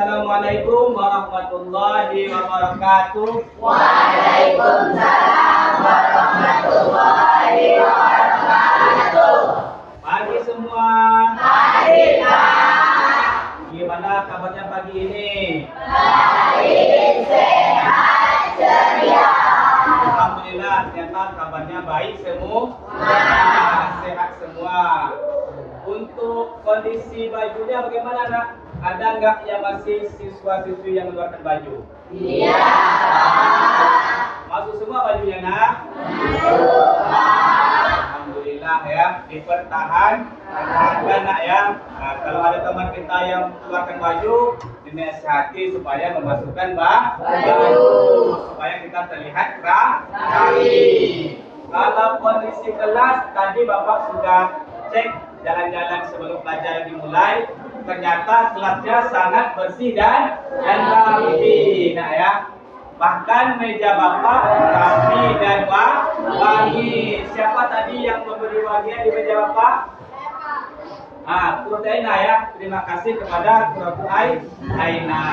Assalamualaikum warahmatullahi wabarakatuh. Waalaikumsalam warahmatullahi wabarakatuh. Pagi semua. Pagi Pak. Gimana kabarnya pagi ini? Baik, sehat, ceria. Alhamdulillah, ternyata kabarnya baik semua. Sehat semua. Untuk kondisi bajunya bagaimana, Nak? Ada nggak yang masih siswa-siswi yang mengeluarkan baju? Iya. Masuk semua bajunya, Nak? Masuk. Alhamdulillah ya, dipertahankan, Nak ya. Nah, kalau ada teman kita yang mengeluarkan baju, dinasihati supaya memasukkan baju supaya kita terlihat rapi. Kalau kondisi kelas tadi Bapak sudah cek jalan-jalan sebelum pelajaran dimulai, ternyata kelasnya sangat bersih dan rapi. Nah ya, bahkan meja Bapak rapi dan wangi. Siapa tadi yang memberi wangian di meja Bapak? Kurut Aina ya. Terima kasih kepada Kurut Aina.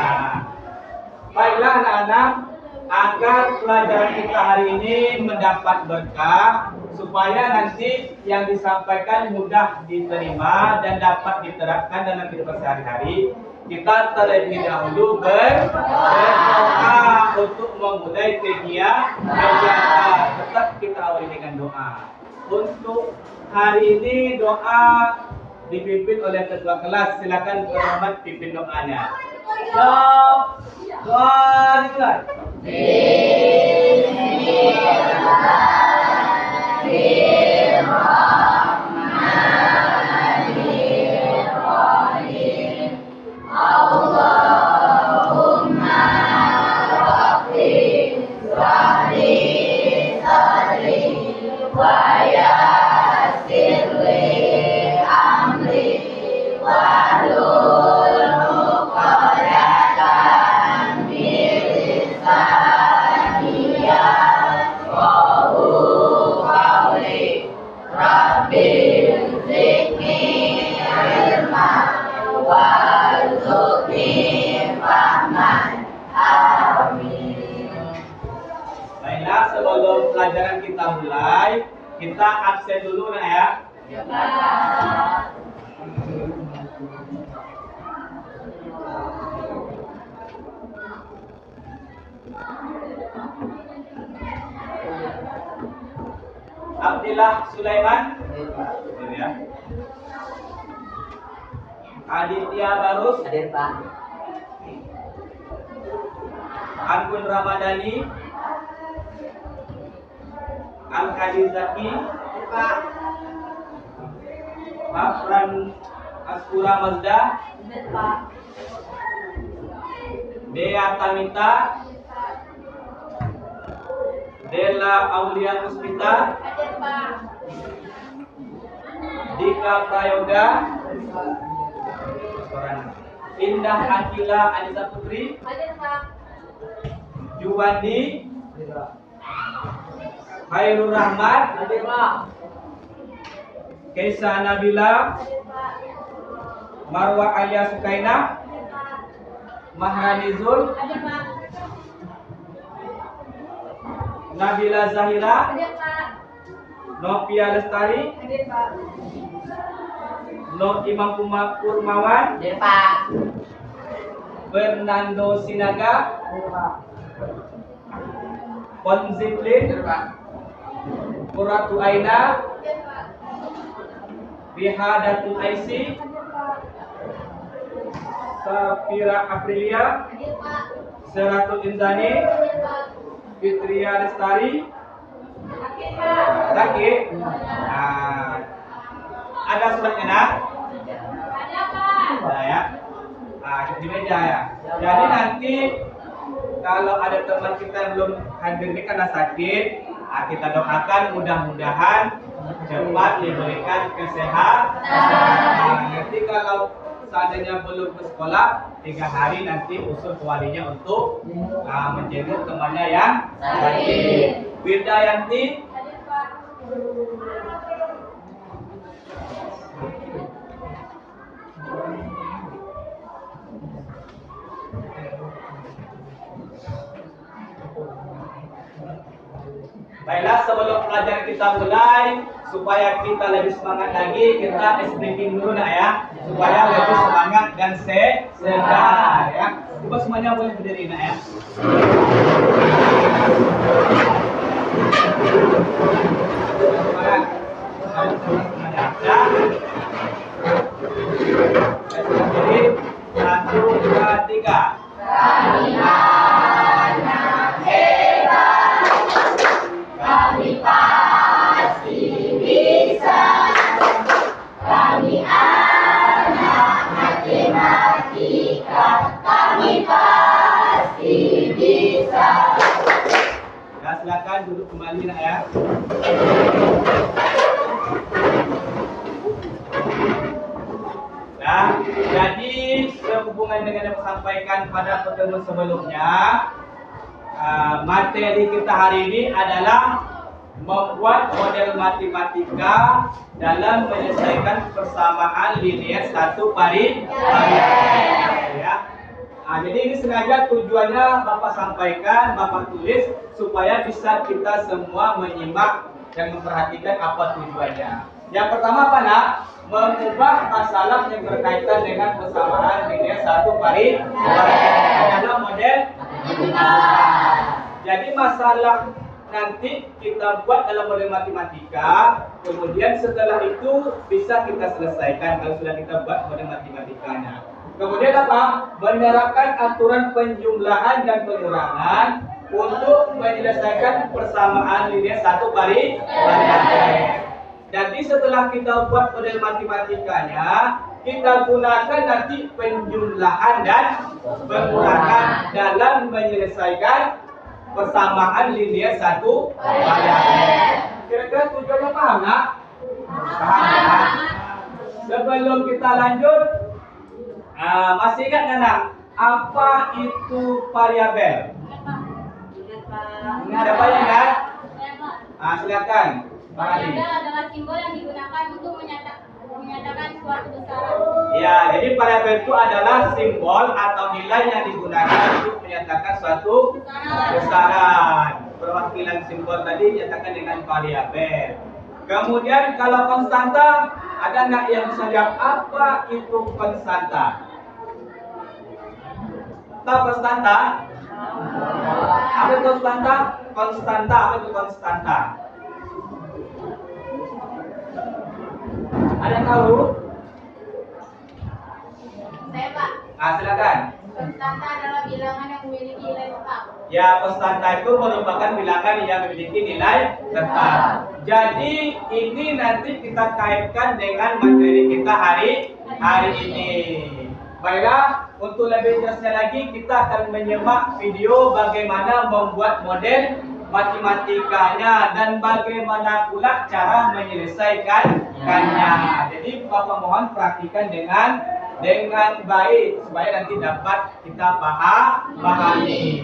Baiklah anak-anak, agar pelajaran kita hari ini mendapat berkah, supaya nanti yang disampaikan mudah diterima dan dapat diterapkan dalam kehidupan sehari-hari, kita terlebih dahulu berdoa untuk memulai kegiatan. Tetap kita awali dengan doa. Untuk hari ini doa dipimpin oleh ketua kelas. Silakan Rahmat pimpin doanya. Doa dimulai. Bismillahirrahmanirrahim. Allahumma rabbi shrahli sadri wa yassir li amri wahlul 'uqdatam min lisani yafqahu qawli. Rabbi zidni ilman warzuqni fahman. Amin. Baiklah, sebelum pelajaran kita mulai, kita absen dulu Nak ya. Abdillah Sulaiman. Ini ya. Aditya Barus. Hadir Pak. Anggun Ramadhani. Al-Qadir Zaki. Afran Askura Mazda. Dea Tamita. Dela Aulia Puspita. Dika Prayoga. Indah Akila Anissa Putri. Juwandi. Khairul Rahmat. Keisa Nabila. Marwa Alia Sukaina. Mahrani Zul. Nabila Zahira. Novia Lestari. No Imam Kurmawan. Hadir Pak. Fernando Sinaga. Ponziplin. Kuratu Aina. Bihadatul Aisi. Safira Aprilia. Seratul Inzani. Fitria Lestari. Sakit. Ada suratnya Nak? Ada ya. Di meja ya. Jadi nanti kalau ada teman kita yang belum hadir ini karena sakit, kita doakan mudah-mudahan cepat diberikan kesehatan. Nanti kalau seandainya belum ke sekolah, 3 hari nanti usul ke walinya untuk menjenguk temannya yang sakit. Widayanti. Baiklah, sebelum pelajaran kita mulai, supaya kita lebih semangat lagi, kita briefing dulu nak ya, supaya lebih semangat dan segar ya. Coba semuanya boleh berdiri nak ya. Semangat. Ya. Jadi 1, 2, 3. Kami anak hebat, kami pasti bisa. Kami anak matematika, kami pasti bisa. Ya, silakan duduk kembali nak ya. Nah, jadi sehubungan dengan yang saya sampaikan pada pertemuan sebelumnya, materi kita hari ini adalah membuat model matematika dalam menyelesaikan persamaan linear satu variabel. Ya. Nah, jadi ini sengaja tujuannya Bapak sampaikan, Bapak tulis supaya bisa kita semua menyimak dan memperhatikan apa tujuannya. Yang pertama apa nak? Mengubah masalah yang berkaitan dengan persamaan linear satu variabel adalah model matematika. Jadi masalah nanti kita buat dalam model matematika, kemudian setelah itu bisa kita selesaikan kalau sudah kita buat model matematikanya. Kemudian apa? Menerapkan aturan penjumlahan dan pengurangan untuk menyelesaikan persamaan linear satu variabel. Jadi setelah kita buat model matematikanya, kita gunakan nanti penjumlahan dan pengurangan dalam menyelesaikan persamaan linear satu variabel. Kira-kira tujuannya paham nak? Paham. Sebelum kita lanjut, masih ingat nak apa itu variabel? Ingat apa ya kan? Silakan. Variabel adalah simbol yang digunakan untuk menyatakan suatu besaran. Ya, jadi variabel itu adalah simbol atau nilai yang digunakan untuk menyatakan suatu besaran. Perwakilan simbol tadi dinyatakan dengan variabel. Kemudian kalau konstanta, ada nggak yang bisa jawab apa itu konstanta? Tahu konstanta? Apa itu konstanta? Konstanta, apa itu konstanta? Ada yang tahu? Saya Pak, Silakan. konstanta adalah bilangan yang memiliki nilai tetap. Ya, konstanta itu merupakan bilangan yang memiliki nilai tetap. Jadi ini nanti kita kaitkan dengan materi kita hari ini. Baiklah, untuk lebih jelasnya lagi kita akan menyimak video bagaimana membuat model matematikanya dan bagaimana pula cara menyelesaikannya. Jadi Bapak mohon perhatikan dengan baik supaya nanti dapat kita pahami.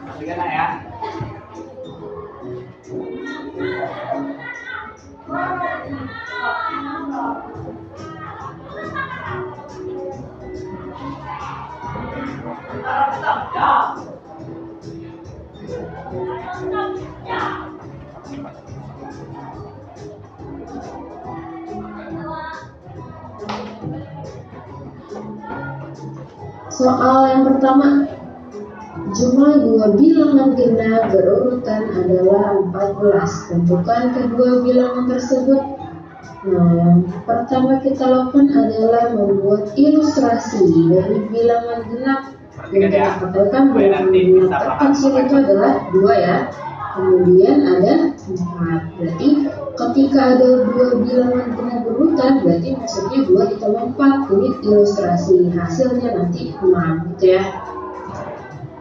Perhatikan nak ya. Soal yang pertama, jumlah dua bilangan genap berurutan adalah 14. Tentukan kedua bilangan tersebut. Nah, yang pertama kita lakukan adalah membuat ilustrasi dari bilangan genap. Yang kita katakan bilangan genap terkecil itu adalah 2 ya. Kemudian ada 4. Berarti ketika ada dua bilangan genap berurutan, berarti maksudnya 2 ditambah 4. Ini ilustrasi, hasilnya nanti 6 gitu ya.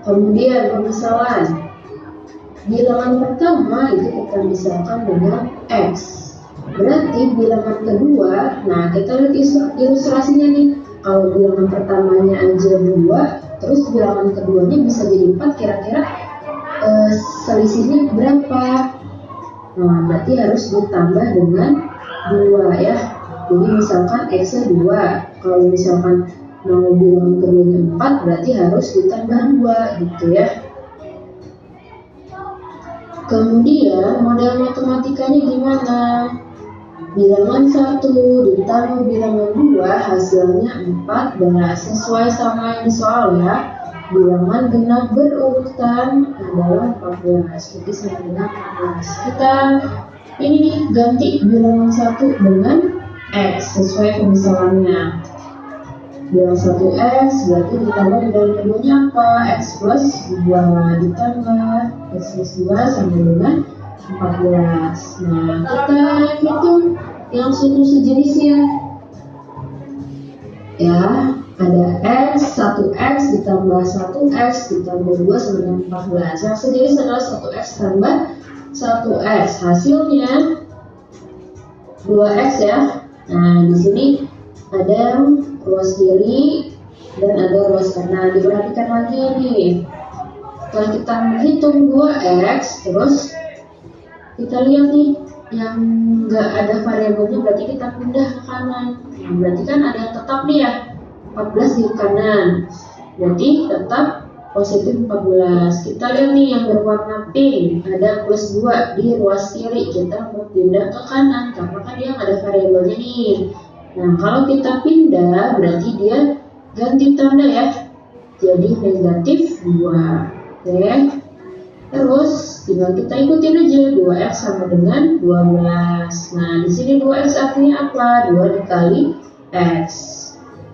Kemudian pemisalan. Bilangan pertama itu kita misalkan dengan X. Berarti bilangan kedua, nah kita lihat ilustrasinya nih. Kalau bilangan pertamanya aja 2, terus bilangan keduanya bisa jadi 4, kira-kira selisihnya berapa? Nah, berarti harus ditambah dengan 2 ya. Jadi misalkan X-nya 2, kalau misalkan mau bilangan keduanya 4, berarti harus ditambah 2 gitu ya. Kemudian model matematikanya gimana? Bilangan 1 ditambah bilangan 2 hasilnya 14, sesuai sama yang di soal ya. Bilangan genap berurutan adalah 14, jadi sama dengan 14. Kita ini nih ganti bilangan 1 dengan X sesuai pemisalannya. Bilangan 1 X berarti ditambah bilangan keduanya apa? X plus 2 ditambah X plus 2 sama dengan 14. Nah, kita hitung yang suatu sejenisnya. Ya, ada X, 1X ditambah 1X ditambah 2 sama dengan 14. Yang sejenis adalah 1X tambah 1X. Hasilnya 2X ya. Nah, di sini ada ruas kiri dan ada ruas kanan. Diperhatikan lagi nih. Setelah kita menghitung 2X, terus kita lihat nih yang nggak ada variabelnya, berarti kita pindah ke kanan. Nah, berarti kan ada yang tetap nih ya, 14 di kanan, berarti tetap positif 14. Kita lihat nih yang berwarna pink, ada plus 2 di ruas kiri, kita mau pindah ke kanan karena kan dia nggak ada variabelnya nih. Nah, kalau kita pindah berarti dia ganti tanda ya, jadi negatif 2. Oke. Terus tinggal kita ikutin aja, 2X sama dengan 12. Nah, di sini 2X artinya apa? 2 dikali X.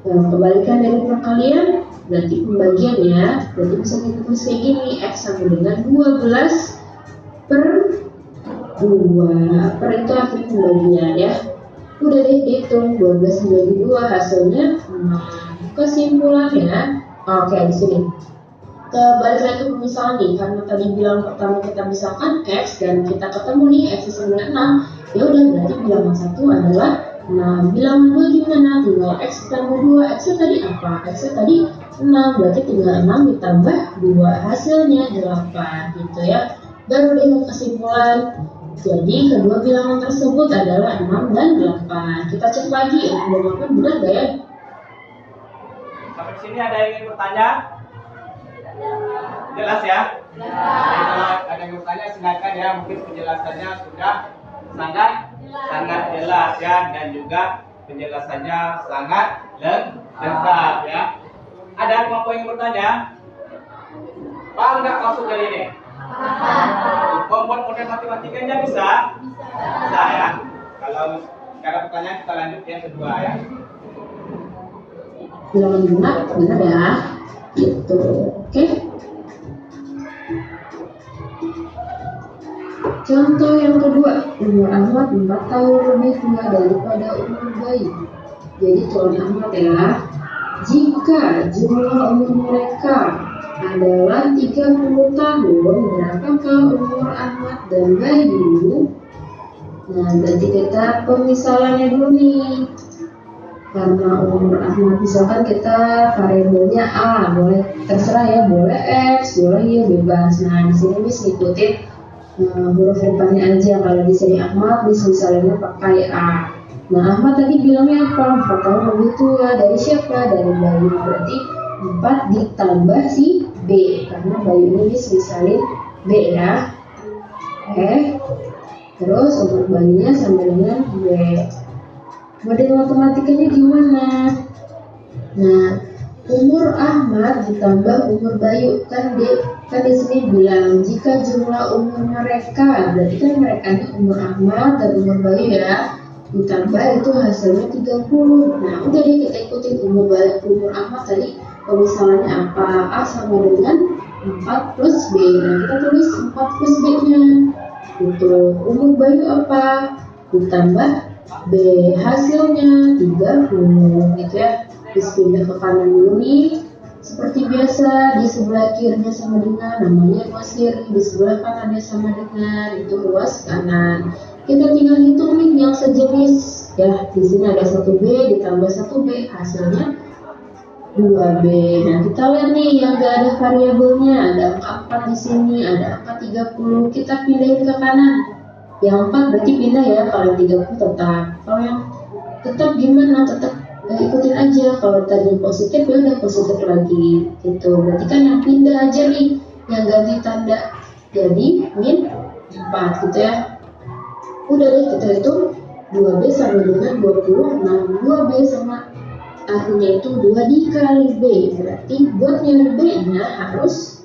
Nah, kebalikan dari perkalian berarti pembagiannya, berarti bisa kita tulis kayak gini, X sama dengan 12 per 2. Per itu artinya pembagian ya. Udah deh dihitung, 12 dibagi 2 hasilnya 6. Kesimpulannya, oke di sini. Balik lagi ke pemisahan nih, karena tadi bilang pertama kita misalkan X dan kita ketemu nih X sama dengan 6, ya udah berarti bilangan 1 adalah 6. Bilangan 2 gimana? Tinggal X ditambah 2. X nya tadi apa? X nya tadi 6, berarti tinggal 6 ditambah 2, hasilnya 8 gitu ya. Baru lihat kesimpulan. Jadi kedua bilangan tersebut adalah 6 dan 8. Kita cek lagi, 6 dan 8 benar gak ya? Sampai sini ada yang ingin bertanya? Jelas ya? Jelas. Ada yang bertanya silakan ya, mungkin penjelasannya sudah sangat jelas ya, dan juga penjelasannya sangat lengkap ya. Ada yang ingin bertanya? Paham nggak maksud dari ini? Membuat model matematikanya bisa? Bisa ya. Kalau ada pertanyaan kita lanjut yang kedua ya. Bilangan benar ya. Gitu. Oke. Contoh yang kedua, umur Ahmad 4 tahun lebih tua daripada umur bayi. Jadi Tuan Ahmad ya, jika jumlah umur mereka adalah 30 tahun, berapakah umur Ahmad dan Bayu? Nah, berarti kita pemisalannya dulu nih. Karena umur Ahmad misalkan kita variabelnya A, boleh terserah ya, boleh X, boleh Y, bebas. Nah, di sini bisa ikutin huruf depannya aja. Kalau di sini Ahmad, misalnya pakai A. Nah, Ahmad tadi bilangnya apa? 4 tahun lebih tua dari siapa? Dari Bayu. Berarti 4 ditambah si B, karena Bayu ini misalin B ya. Oke. Terus umur Bayunya sama dengan B. Model matematikanya gimana? Nah, umur Ahmad ditambah umur Bayu, kan di sini bilang jika jumlah umur mereka, berarti kan mereka ini umur Ahmad dan umur Bayu ya, ditambah itu hasilnya 30. Nah, udah deh kita ikutin umur Ahmad tadi pemisalannya apa? A sama dengan 4 plus B. Nah, kita tulis 4 plus B nya gitu. Umur Bayu apa? Ditambah B, hasilnya 30 gitu ya. Terus pindah ke kanan dulu nih. Seperti biasa, di sebelah kirinya sama dengan namanya ruas kiri, di sebelah kanannya sama dengan itu ruas kanan. Kita tinggal hitung nih yang sejenis. Ya, di sini ada 1B ditambah 1B, hasilnya 2B. Nah, kita lihat nih yang gak ada variabelnya, ada angka 4 di sini, ada angka 30. Kita pindahin ke kanan. Yang 4 berarti pindah ya, kalau yang 30 tetap. Kalau yang tetap gimana? Tetap ikutin aja. Kalau tadi positif ya udah positif lagi. Gitu. Berarti kan yang pindah aja nih, yang ganti tanda. Jadi min 4 gitu ya. Udah deh, kita hitung 2B sama dengan 20. Nah, 2B sama artinya itu 2 dikali B. Berarti buat nyari B-nya harus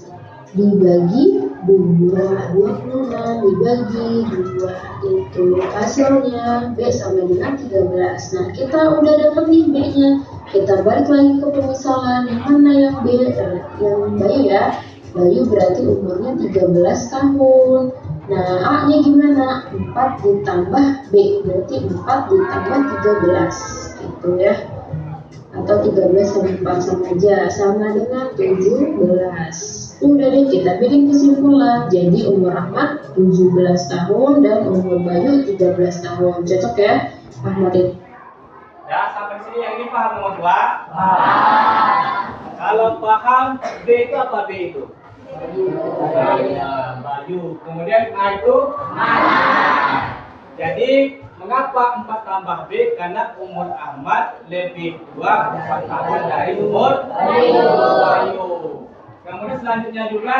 dibagi 2. 26 dibagi 2. Itu hasilnya B sama dengan 13. Nah, kita udah dapat nih B-nya. Kita balik lagi ke pemisalan. Yang mana yang B? Yang Bayu ya. Bayu berarti umurnya 13 tahun. Nah, A-nya gimana? 4 ditambah B. Berarti 4 ditambah 13. Gitu ya. Atau 13 sama 4 sama aja. Sama dengan 17. Udah deh, kita bikin kesimpulan. Jadi umur Ahmad 17 tahun dan umur Bayu 13 tahun. Cocok ya? Ahmad itu. Ya, sampai sini yang ini paham nomor 2? Kalau paham, B itu apa B itu? Bayu. Kemudian A itu? Jadi mengapa 4 tambah B? Karena umur Ahmad lebih tua 4 tahun dari umur Bayu. Kemudian selanjutnya juga,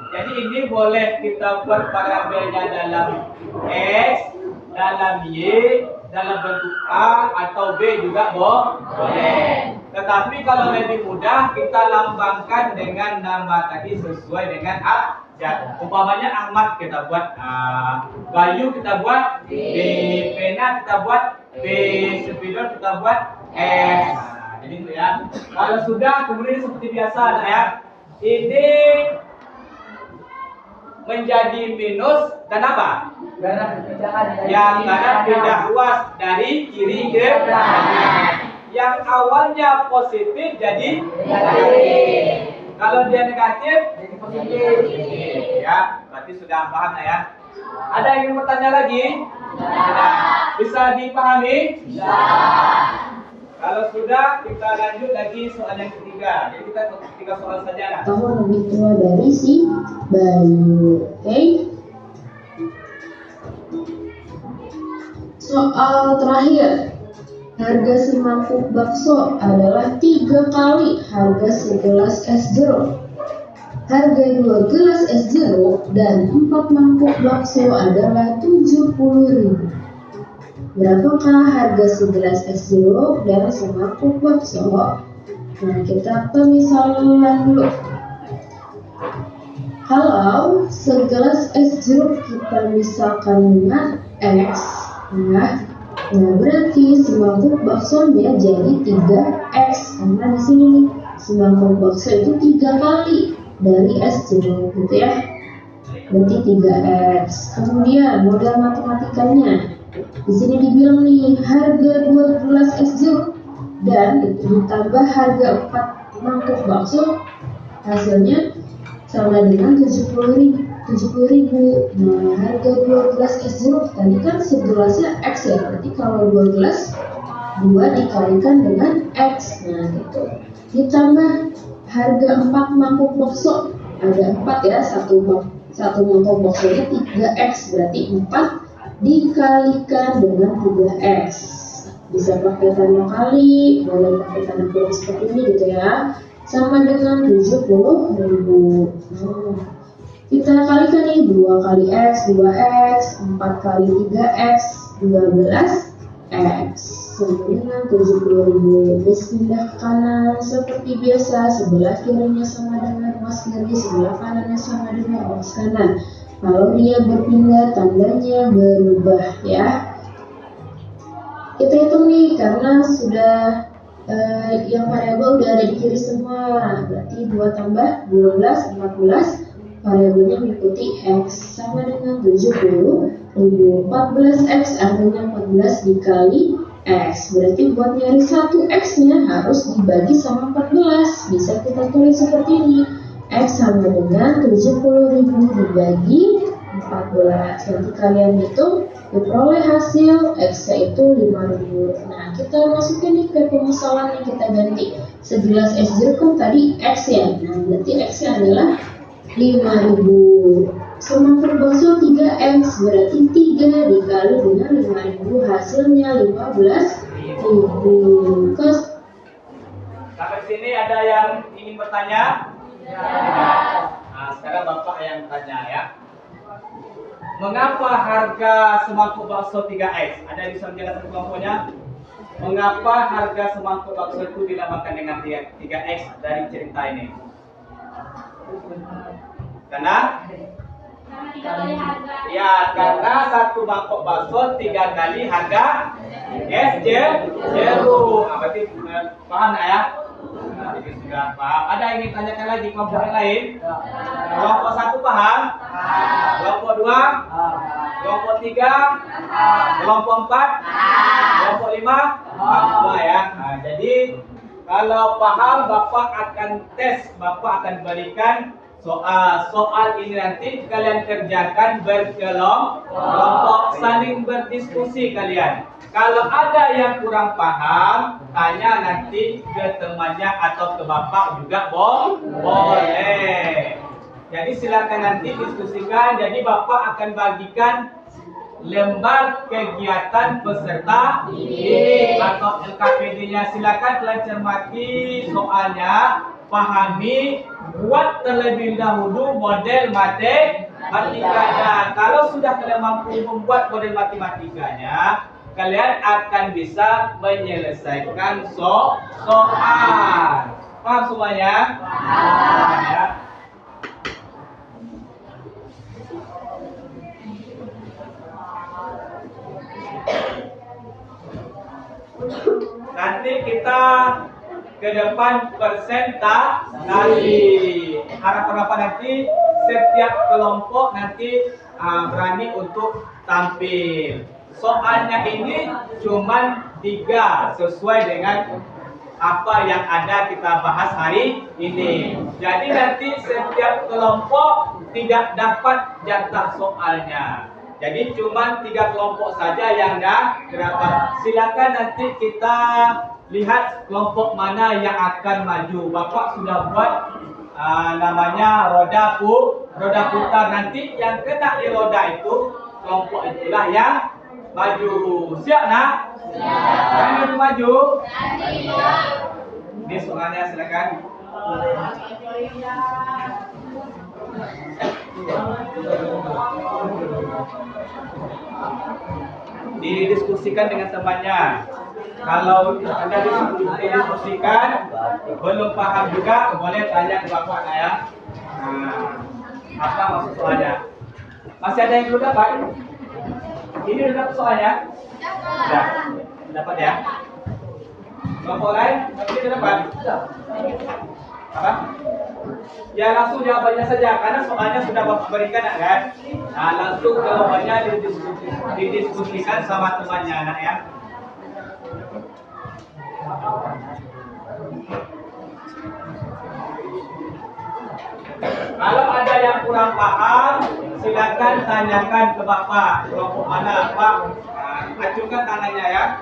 jadi ini boleh kita buat variabelnya dalam X, dalam Y, dalam bentuk A atau B juga boleh. Tetapi kalau lebih mudah kita lambangkan dengan nama tadi sesuai dengan abjad. Umpamanya Ahmad kita buat A, Bayu kita buat B, pena kita buat B, spidol kita buat S. Nah, jadi itu ya. Kalau sudah kemudian seperti biasa ya. Ini menjadi minus kenapa? Karena pindah ruas dari kiri ke kanan. Yang awalnya positif jadi negatif. Kalau dia negatif jadi positif. Ya, berarti sudah paham ya. Ada yang ingin bertanya lagi? Tidak. Bisa dipahami? Bisa. Kalau sudah, kita lanjut lagi soal yang ketiga. Jadi kita 3 soal saja lah. Tahun lebih tua dari si Bayu. Oke. Soal terakhir. Harga semangkuk bakso adalah 3 kali harga segelas es jeruk. Harga 2 gelas es jeruk dan 4 mangkuk bakso adalah 70.000. Berapakah harga segelas es jeruk dan semangkuk bakso? Nah, kita pemisalan dulu. Kalau segelas es jeruk kita misalkan dengan X, nah berarti semangkuk baksonya jadi 3X. Karena di sini nih, semangkuk bakso itu 3 kali dari es jeruk gitu ya. Berarti 3X. Kemudian modal matematikanya. Di sini dibilang nih harga 2 gelas es jeruk dan ditambah harga 4 mangkuk bakso, hasilnya sama dengan 70.000. Nah, harga 2 gelas es jeruk tadi kan segelasnya X ya. Berarti kalau 2 gelas 2 dikalikan dengan X. Nah, gitu. Ditambah harga 4 mangkuk bakso. Ada 4 ya, satu mangkuk baksonya 3X. Berarti 4 dikalikan dengan 3X. Bisa pakai tanda kali, boleh pakai tanda kurung seperti ini gitu ya. Sama dengan 70.000. Kita kalikan nih 2 kali X, 2X, 4 kali 3X, 12X. Sama dengan 70.000. Pindah ke kanan seperti biasa. Sebelah kirinya sama dengan ruas kiri, sebelah kanannya sama dengan ruas kanan. Kalau dia berpindah, tandanya berubah ya. Kita hitung nih, karena sudah yang variabel udah ada di kiri semua. Berarti 2 tambah 12, 14. Variabelnya mengikuti X sama dengan 70.000. 14X artinya 14 dikali X. Berarti buat nyari 1X-nya harus dibagi sama 14. Bisa kita tulis seperti ini. X sama dengan 70.000 dibagi 14. Nanti kalian hitung diperoleh hasil X-nya itu 5.000. Nah, kita masukin nih ke pemisalan yang kita ganti. Segelas es jeruk kan tadi X ya. Nah, berarti X-nya adalah 5.000. Semangkuk bakso 3X, berarti 3 dikali dengan 5.000, hasilnya 15.000. Terus Sampai sini ada yang ingin bertanya? Ya. Nah, sekarang Bapak yang tanya ya. Mengapa harga semangkuk bakso 3X? Ada yang bisa menjelaskan kelompoknya? Mengapa harga semangkuk bakso itu dinamakan dengan 3X dari cerita ini? Karena? Ya, karena satu mangkok bakso 3 kali harga es jeruk. Berarti paham nggak ya? Nah, jadi sudah paham. Ada yang ingin tanyakan lagi kelompok yang lain? Kelompok 1 paham? Kelompok 2? Kelompok 3? Kelompok 4? Kelompok 5? Semua ya. Nah, jadi kalau paham, Bapak akan tes, Bapak akan berikan soal ini nanti kalian kerjakan berkelompok, saling berdiskusi kalian. Kalau ada yang kurang paham, tanya nanti ke temannya atau ke Bapak juga boleh. Jadi silakan nanti diskusikan. Jadi Bapak akan bagikan lembar kegiatan peserta didik atau LKPD-nya. Silakan kalian cermati soalnya, pahami, buat terlebih dahulu model matematikanya. Kalau sudah kalian mampu membuat model matematikanya, kalian akan bisa menyelesaikan soal. Paham semuanya? Paham ya? Nanti kita ke depan presentasi. Harapan apa nanti setiap kelompok nanti berani untuk tampil. Soalnya ini cuma 3 sesuai dengan apa yang ada kita bahas hari ini. Jadi nanti setiap kelompok tidak dapat jatah soalnya. Jadi cuma 3 kelompok saja yang dapat. Silakan nanti kita lihat kelompok mana yang akan maju. Bapak sudah buat namanya roda putar. Nanti yang kena di roda itu kelompok itulah yang maju. Siap nak? Siap. Yang maju. Ini soalnya silakan. Didiskusikan dengan temannya. Kalau Anda didiskusikan belum paham juga, boleh tanya ke Bapak ya. Apa maksud soalnya? Masih ada yang belum dapat? Ini sudah dapat soalnya? Sudah. Dapat ya? Kelompok lain? Masih dapat? Apa? Ya langsung jawabannya saja, karena soalnya sudah Bapak berikan kan? Nah, langsung jawabannya didiskusikan sama temannya anak ya. Kalau ada yang kurang paham, silakan tanyakan ke Bapak. Kelompok mana Pak? Acungkan tangannya ya.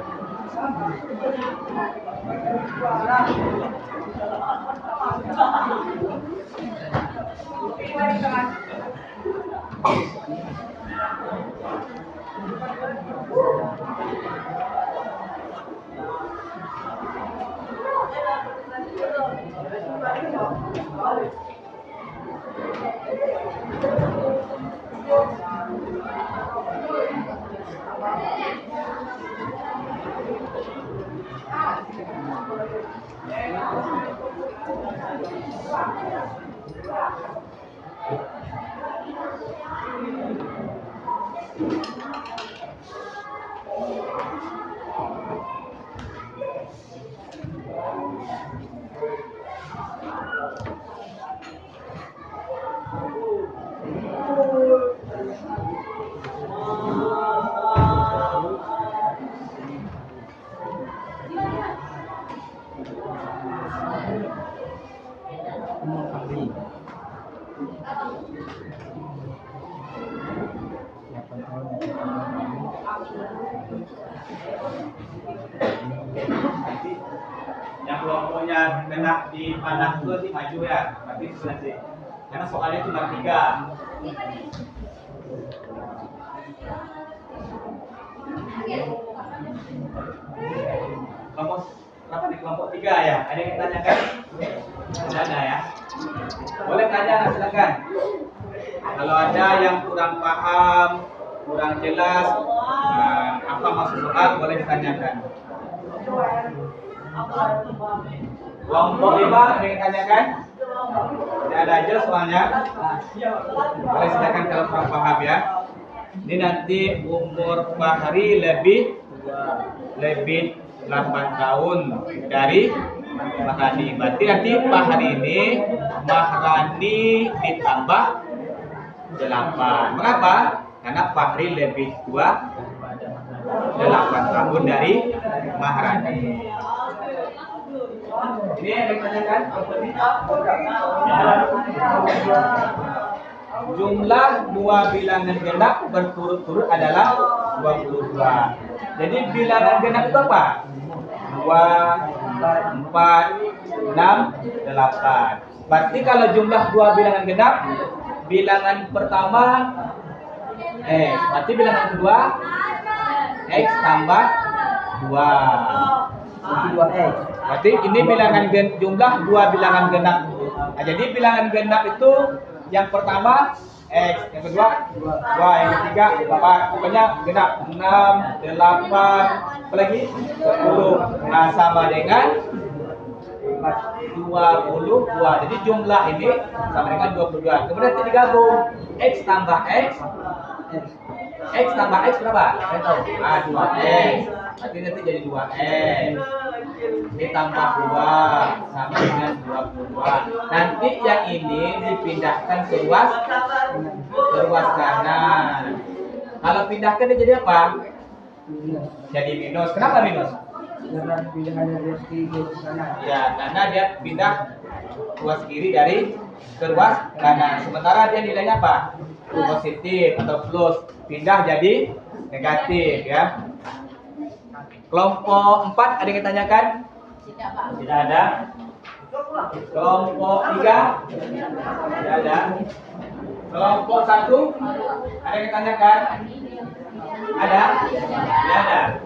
Nanti yang kelompoknya kena di panah itu nanti maju ya, tapi sudah sih. Karena soalnya cuma 3. Kelompok berapa di kelompok 3 ya? Ada yang tanyakan? Tidak ada ya? Boleh tanya, silakan. Kalau ada yang kurang paham, kurang jelas, apa maksud soal, boleh ditanyakan. Kelompok 5 ada yang tanyakan? Tidak ada aja soalnya. Boleh silakan kalau kurang paham ya. Ini nanti umur Fahri lebih 8 tahun dari Mahrani. Berarti nanti Fahri ini Mahrani ditambah 8. Mengapa? Karena Fahri lebih tua 8 tahun dari Mahrani. Ini yang ditanyakan jumlah 2 bilangan genap berturut-turut adalah 22. Jadi bilangan genap itu apa? 2, 4, 6, 8. Berarti kalau jumlah 2 bilangan genap, bilangan pertama berarti bilangan kedua X tambah 2. Berarti ini bilangan jumlah 2 bilangan genap. Nah, jadi bilangan genap itu yang pertama X, yang kedua 2, yang ketiga 4. Pokoknya genap 6, 8, apalagi 10. Nah, sama dengan 22. Jadi jumlah ini sama dengan 22. Kemudian nanti digabung X tambah X. X tambah X berapa? Saya tahu. 2X. Berarti nanti jadi 2X. Ditambah 2 sama dengan 22. Nanti yang ini dipindahkan ke ruas kanan. Kalau pindahkan dia jadi apa? Jadi minus. Kenapa minus? Ya, karena dia pindah ruas kiri dari ke ruas kanan. Sementara dia nilainya apa? Positif atau plus, pindah jadi negatif ya. Kelompok 4 ada yang ditanyakan? Tidak ada. Kelompok 3? Tidak ada. Kelompok 1 ada yang ditanyakan? Ada? Tidak ada.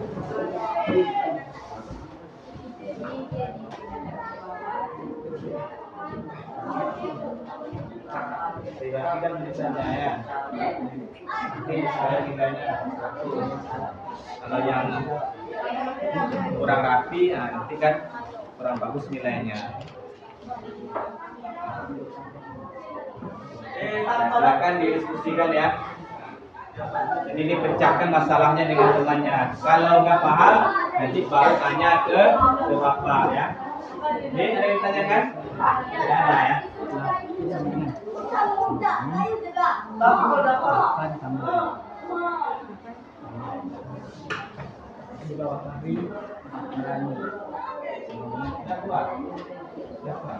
Berarti kan misalnya ya, ini saya nilainya 100. Kalau yang kurang rapi, nanti kan kurang bagus nilainya. Silakan didiskusikan ya. Jadi ini pecahkan masalahnya dengan temannya. Kalau nggak paham, nanti baru tanya ke bapak ya. Ini ada yang ditanyakan? Tidak ada ya. Di bawah hari berani. Sudah keluar. Sudah keluar.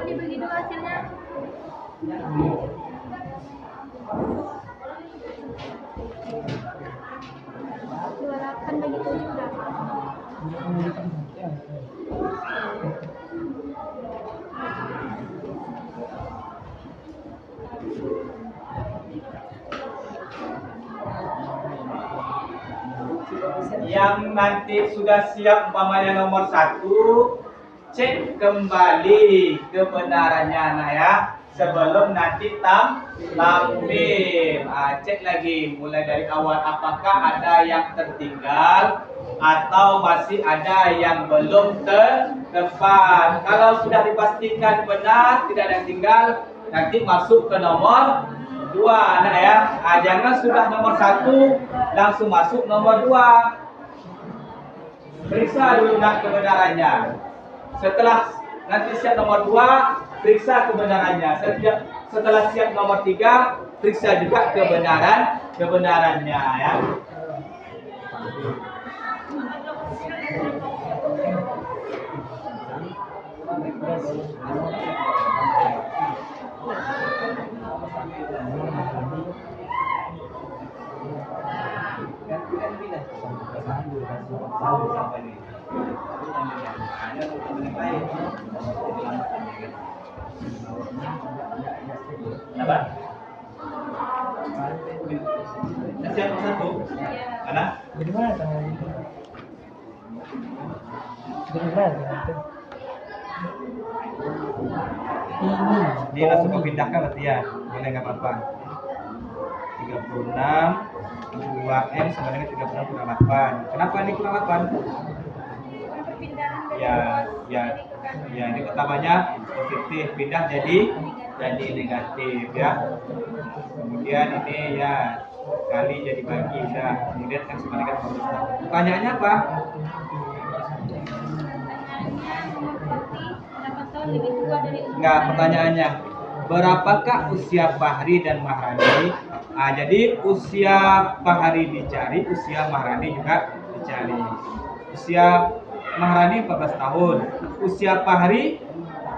Dibagi 2 hasilnya. 28 bagi 7 berapa? Yang nanti sudah siap umpamanya nomor 1, cek kembali kebenarannya nah ya, sebelum nanti tampil. Cek lagi mulai dari awal apakah ada yang tertinggal atau masih ada yang belum tepat. Kalau sudah dipastikan benar tidak ada yang tinggal, nanti masuk ke nomor 2 nah ya. Jangan sudah nomor 1 langsung masuk nomor 2. periksa dulu kebenarannya. Setelah nanti siap nomor 2, periksa kebenarannya. Setelah siap nomor 3, periksa juga kebenarannya ya. Apa? Siap nomor 1? Mana? Jadi mana tangan itu? Jadi mana itu? Ini. Ini langsung kau pindahkan berarti ya. Boleh nggak apa-apa. 36 2M sama dengan 36 kurang 8. Kenapa ini kurang 8? Ya, ini pertamanya positif, pindah jadi negatif ya. Kemudian ini ya kali jadi bagi udah. Kemudian kan sama dengan 41. Pertanyaannya apa? Enggak, pertanyaannya berapakah usia Fahri dan Mahrani? Jadi usia Fahri dicari, usia Mahrani juga dicari. Usia Mahrani 14 tahun, usia Fahri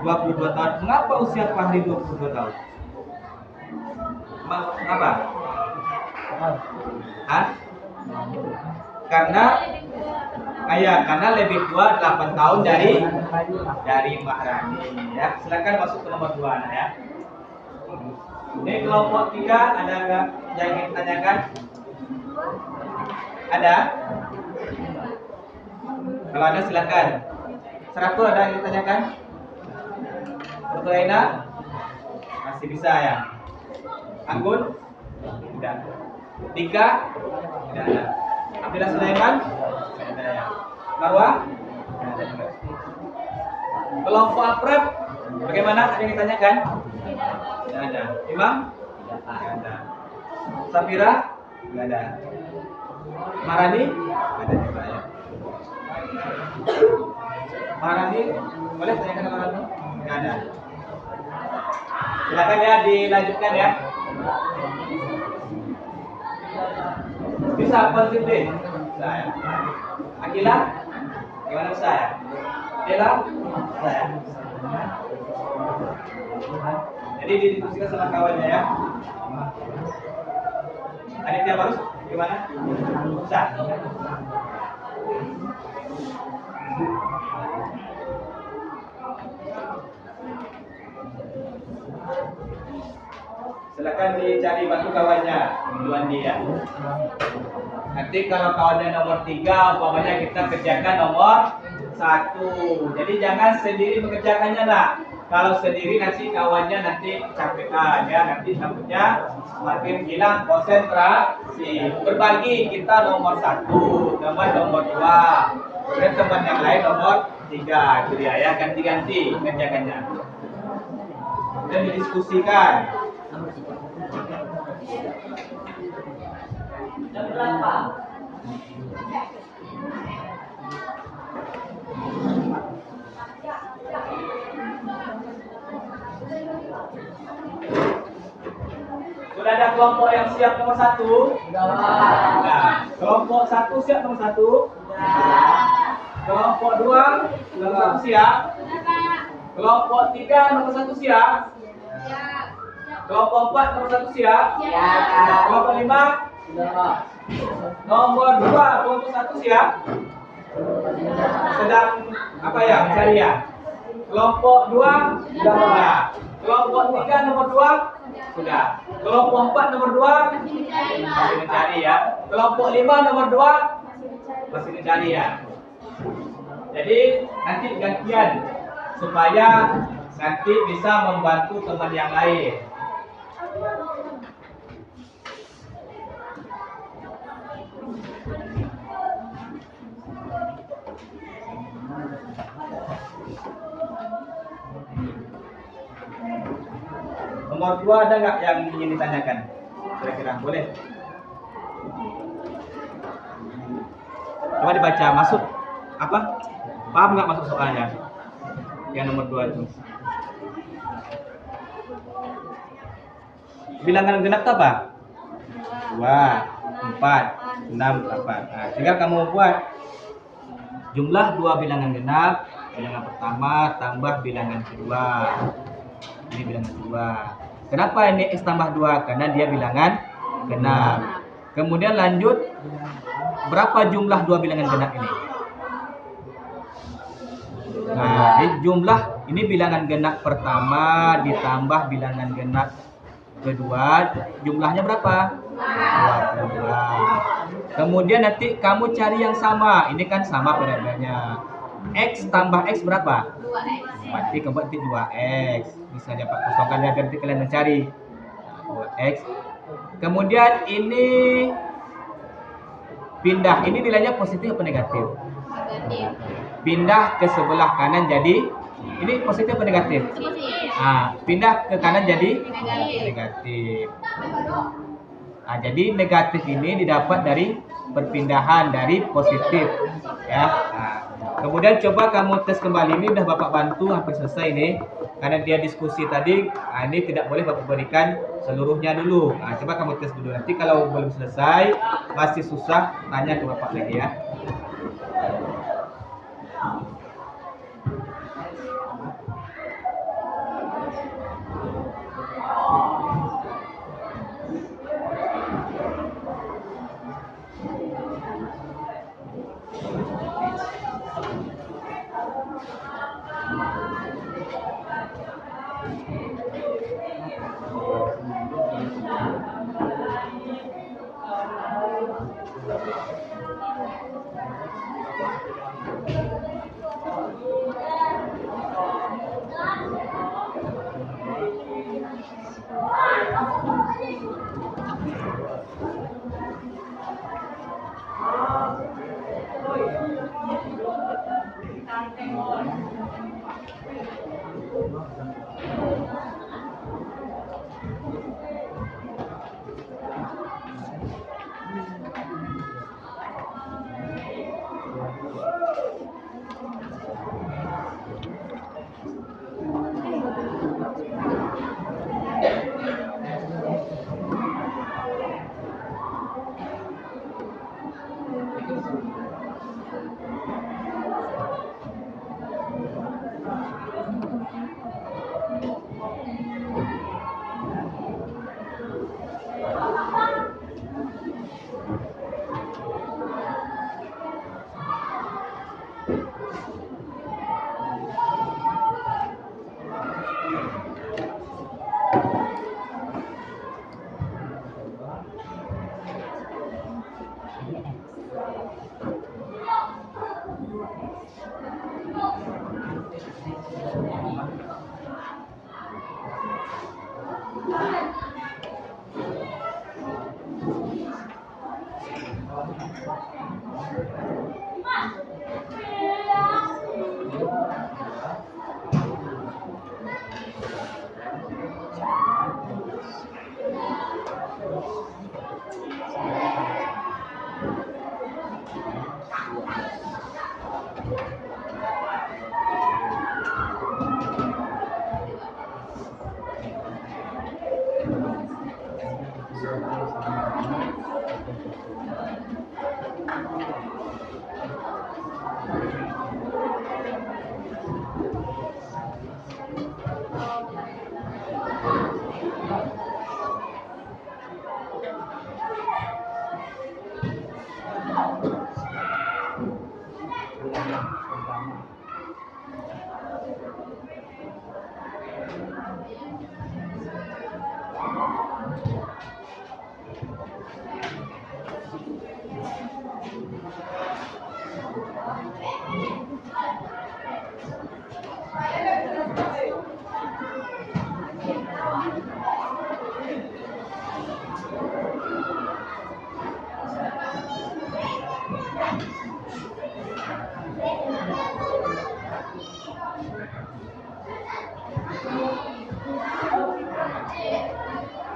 22 tahun. Mengapa usia Fahri 22 tahun? Apa? Karena lebih tua 8 tahun dari Mahrani ya. Silakan masuk ke nomor 2 nah ya. Ini kelompok 3 ada nggak yang ingin tanyakan? Ada? Kalau ada silakan. 100 ada yang ditanyakan? Dr. Aina? Masih bisa ya? Anggun? Tidak. 3? Tidak ada. Abdillah Sulaiman? Tidak ada ya. Marwah? Tidak ada juga. Kelompok akrab? Bagaimana? Ada yang ditanyakan? Tidak ada. Imam? Tidak ada. Safira? Tidak ada. Marani? Tidak ada juga ya. Marani? Boleh tanyakan ke Marani? Tidak ada. Silakan ya dilanjutkan ya. Bisa positif? Bisa ya. Akila? Gimana bisa ya? Dela? Bisa ya. Jadi didiskusikan sama kawannya ya. Aditya Barus gimana? Bisa. Silakan dicari bantu kawannya, duluan dia. Nanti kalau kawannya nomor 3, umpamanya kita kerjakan nomor 1. Jadi jangan sendiri mengerjakannya lah. Kalau sendiri nanti kawannya nanti capekan ya, nanti takutnya semakin hilang konsentrasi. Berbagi kita nomor 1, teman nomor 2, kemudian teman yang lain nomor 3, itu dia ya, ganti-ganti kerjakannya. Dan didiskusikan. Jam berapa? Sudah ada kelompok yang siap nomor 1? Sudah. Kelompok 1 siap nomor 1? Sudah. Kelompok 2 nomor 1 siap? Kelompok 3 nomor 1 siap? Kelompok 4 nomor 1 siap? Kelompok 5? Nomor 2 kelompok 1 siap? Sedang apa ya? Mencari ya? Kelompok 2 sudah. Kelompok 3 nomor 2 sudah. Kelompok 4 nomor 2 masih mencari ya. Kelompok 5 nomor 2 masih mencari ya. Jadi nanti gantian supaya nanti bisa membantu teman yang lain. Nomor 2 ada nggak yang ingin ditanyakan? Kira-kira boleh? Coba dibaca, masuk Apa? Paham nggak masuk soalnya? Yang nomor 2 itu. Bilangan genap itu apa? 2, 4, 6, 8. Nah, tinggal kamu buat jumlah 2 bilangan genap. Bilangan pertama tambah bilangan kedua. Ini bilangan kedua. Kenapa ini X tambah 2? Karena dia bilangan genap. Kemudian lanjut, berapa jumlah 2 bilangan genap ini? Nah, ini jumlah, ini bilangan genap pertama ditambah bilangan genap kedua, jumlahnya berapa? 22. Kemudian nanti kamu cari yang sama. Ini kan sama variabelnya. X tambah X berapa? 2x. Berarti kamu berarti 2x. Misalnya Pak kosongkan ya, nanti kalian mencari. Nah, 2x. Kemudian ini pindah. Ini nilainya positif atau negatif? Negatif. Pindah ke sebelah kanan jadi ini positif atau negatif? Positif. Nah, pindah ke kanan jadi Negatif. negatif. Nah, jadi negatif ini didapat dari perpindahan dari positif, ya. Nah, kemudian coba kamu tes kembali. Ini udah Bapak bantu hampir selesai ini. Karena dia diskusi tadi, nah ini tidak boleh Bapak berikan seluruhnya dulu. Nah, coba kamu tes dulu. Nanti kalau belum selesai, masih susah, tanya ke Bapak lagi ya.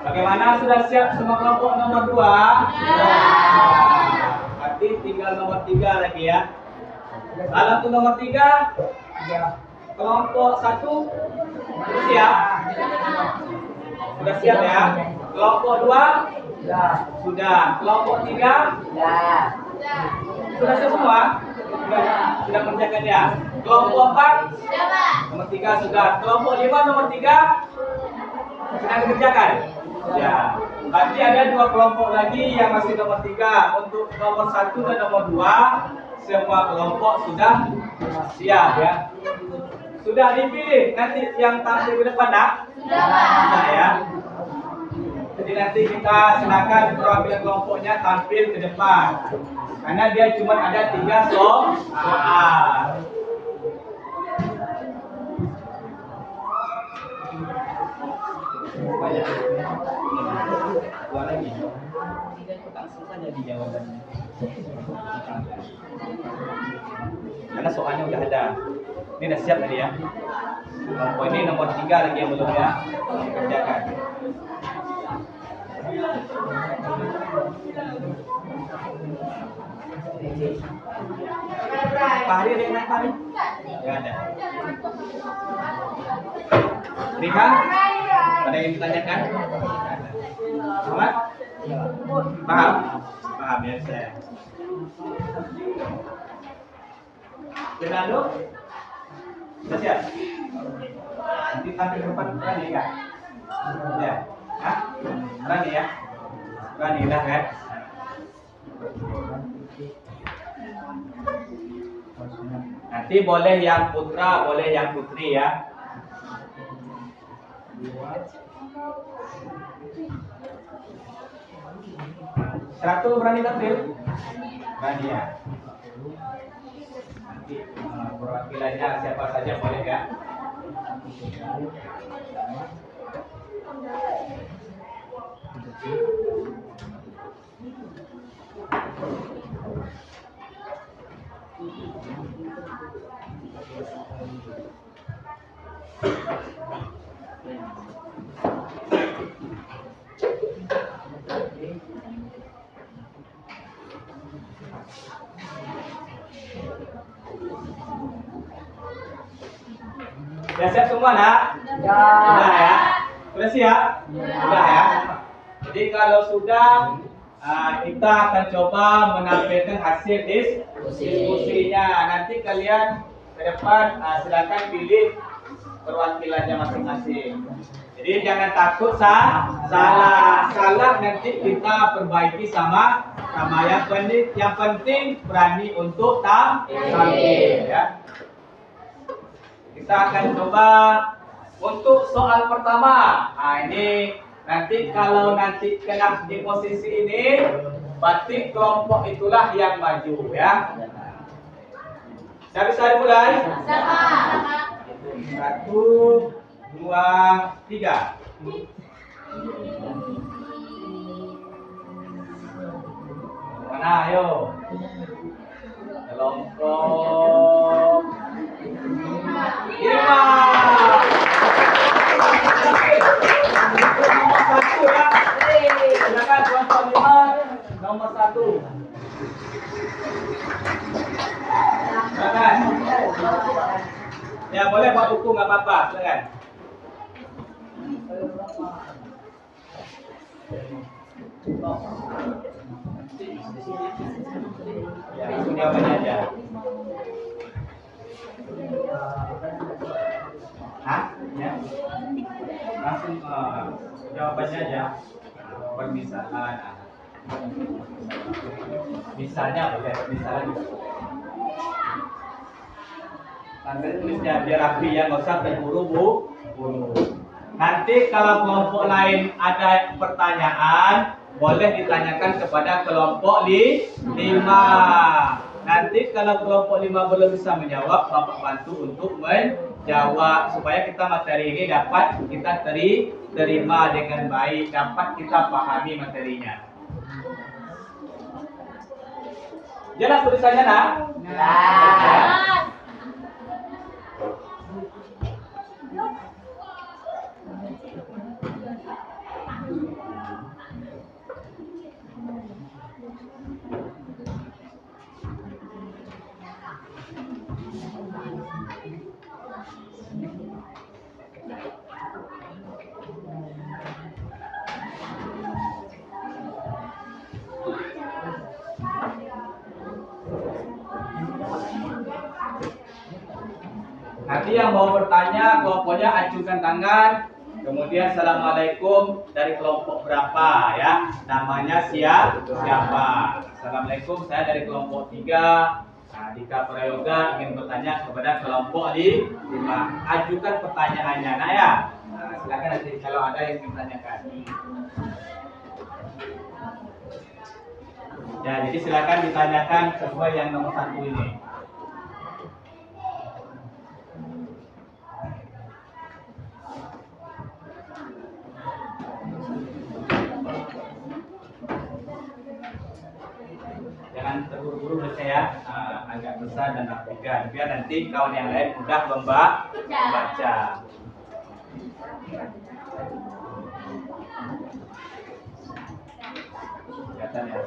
Bagaimana, sudah siap semua kelompok nomor 2? Ya. Berarti tinggal nomor 3 lagi ya. Kalau untuk nomor 3, kelompok 1 sudah siap? Sudah siap ya? Kelompok 2 sudah. Kelompok 3 sudah siap semua? Sudah kerjakan ya? Kelompok 4 nomor 3 sudah. Kelompok 5 nomor 3 sudah dikerjakan? Ya. Berarti ada 2 kelompok lagi yang masih nomor 3. Untuk nomor 1 dan nomor 2 semua kelompok sudah siap ya. Sudah dipilih nanti yang tampil ke depan nak? Sudah ya. Jadi nanti kita silakan perwakilan kelompoknya tampil ke depan. Karena dia cuma ada 3 soal. Banyak. Dua lagi. Tak susah jadi jawabannya. Karena soalnya udah ada. Ini udah siap tadi ya. Kelompok ini nomor 3 lagi yang belum ya dikerjakan. Pak Hari ada yang naik Pak Hari? Ya ada. Rika? Ada yang ditanyakan? Muhammad? Paham? Paham ya saya. Fernando? Sudah siap? Nanti tampil ke depan berani enggak? Ya? Hah? Berani ya? Berani lah kan? Nanti boleh yang putra, boleh yang putri ya. Satu berani tampil? Berani ya. Nanti perwakilannya siapa saja boleh ya. Sudah siap semua nak? Sudah ya? Sudah siap? Sudah ya? Jadi kalau sudah kita akan coba menampilkan hasil diskusinya. Nanti kalian ke depan silakan pilih perwakilannya masing-masing. Jadi jangan takut salah nanti kita perbaiki sama yang penting berani untuk tampil ya. Kita akan coba untuk soal pertama. Ini nanti kalau nanti kena di posisi ini, berarti kelompok itulah yang maju ya. Saya bisa dimulai? 1, 2, 3. Mana ayo? Kelompok 5. Nomor 1 ya. Silakan kelompok 5 nomor 1. Silakan. Ya boleh buat buku nggak apa-apa, silakan. Ya, langsung jawabannya aja. Hah? Ya. Langsung jawabannya aja. Permisalan. Misalnya boleh, misalnya juga. Sambil tulisnya biar rapi ya, nggak usah terburu-buru. Nanti kalau kelompok lain ada pertanyaan, boleh ditanyakan kepada kelompok 5. Nanti kalau kelompok 5 belum bisa menjawab, Bapak bantu untuk menjawab supaya kita materi ini dapat kita terima dengan baik, dapat kita pahami materinya. Jelas tulisannya nak? Jelas. Nanti yang mau bertanya kelompoknya ajukan tangan. Kemudian assalamualaikum dari kelompok berapa ya? Namanya siapa? Assalamualaikum, saya dari kelompok 3. Nah, jika prayoga ingin bertanya kepada kelompok 5, ajukan pertanyaannya. Nah ya, silakan nanti kalau ada yang ingin tanyakan. Ya, jadi silakan ditanyakan sesuai yang nomor 1 ini. Jangan terburu-buru baca ya, agak besar dan rapikan biar nanti kawan yang lain mudah membaca. Kelihatan ya.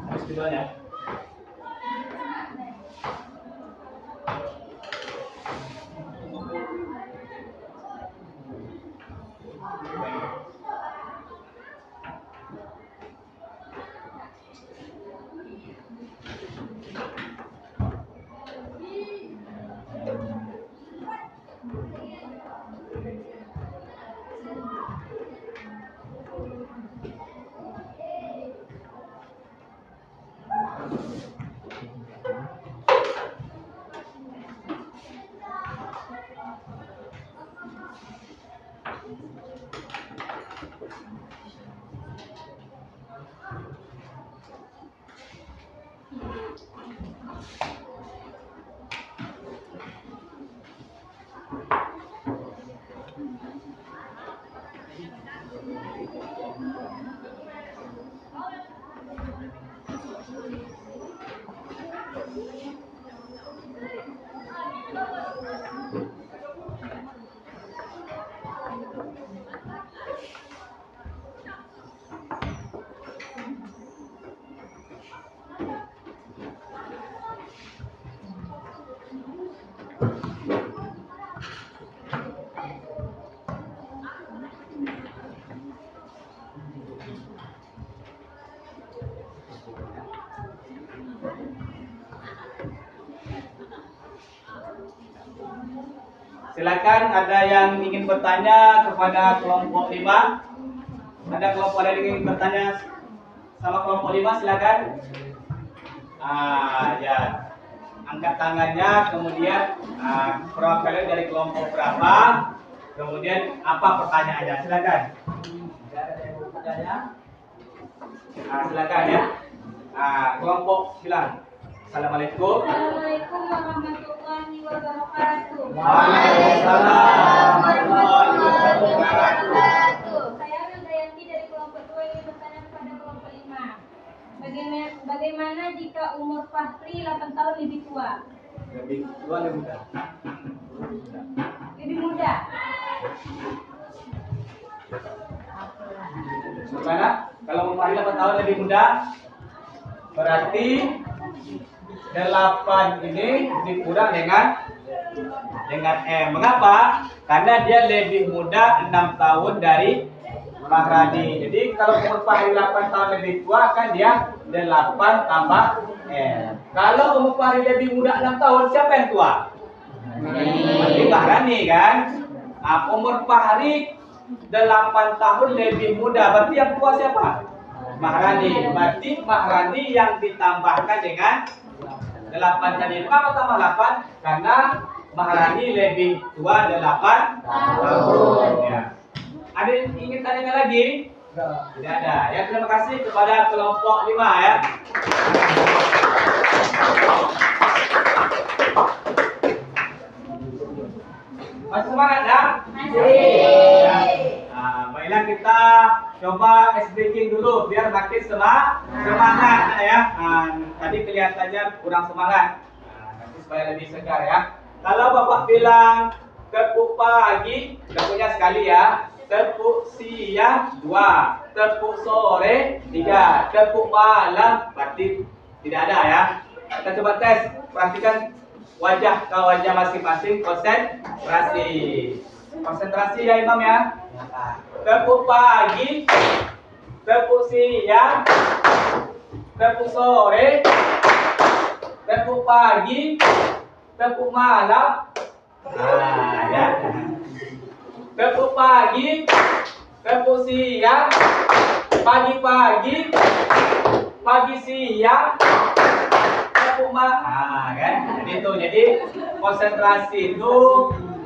Habis duluan ya. Silakan, ada yang ingin bertanya kepada kelompok 5? Ada kelompok lain yang ingin bertanya sama kelompok 5? Silakan. Ya. Angkat tangannya, kemudian perwakilan dari kelompok berapa? Kemudian apa pertanyaannya? Silakan. Ada yang bertanya? Silakan ya. Kelompok bilang. Assalamualaikum. Assalamualaikum warahmatullahi wabarakatuh. Waalaikumsalam warahmatullahi wabarakatuh. Saya Rudayanti dari kelompok 2 ingin bertanya kepada kelompok 5. Bagaimana jika umur Fahri 8 tahun lebih tua? Lebih tua lebih muda. Lebih muda. Gimana? Kalau umur Fahri 8 tahun lebih muda, berarti 8 ini dikurang dengan M. Mengapa? Karena dia lebih muda 6 tahun dari Mahrani. Jadi kalau umur Fahri 8 tahun lebih tua, kan dia 8 tambah M. Kalau umur Fahri lebih muda 6 tahun, siapa yang tua? Berarti Mahrani kan? Umur Fahri 8 tahun lebih muda, berarti yang tua siapa? Mahrani. Berarti Mahrani yang ditambahkan dengan 8 tadi. Kenapa tambah 8? Karena Mahrani lebih tua 8 tahun. Ya. Ada yang ingin tanya lagi? Tidak ada. Ya, terima kasih kepada kelompok 5 ya. Masih semangat ya? Masih. Ya. Baiklah kita coba ice breaking dulu biar makin semangat ya. Tadi kelihatannya kurang semangat. Nanti supaya lebih segar ya. Kalau Bapak bilang tepuk pagi, tepuknya sekali ya. Tepuk siang 2, tepuk sore 3, tepuk malam berarti tidak ada ya. Kita coba tes, perhatikan wajah ke wajah masing-masing, konsentrasi ya Imam ya. Tepuk pagi, tepuk siang, tepuk sore, tepuk pagi, tepuk malam. Ya. Tepuk pagi, tepuk siang, pagi-pagi, pagi siang, tepuk malam. Kan? Jadi konsentrasi itu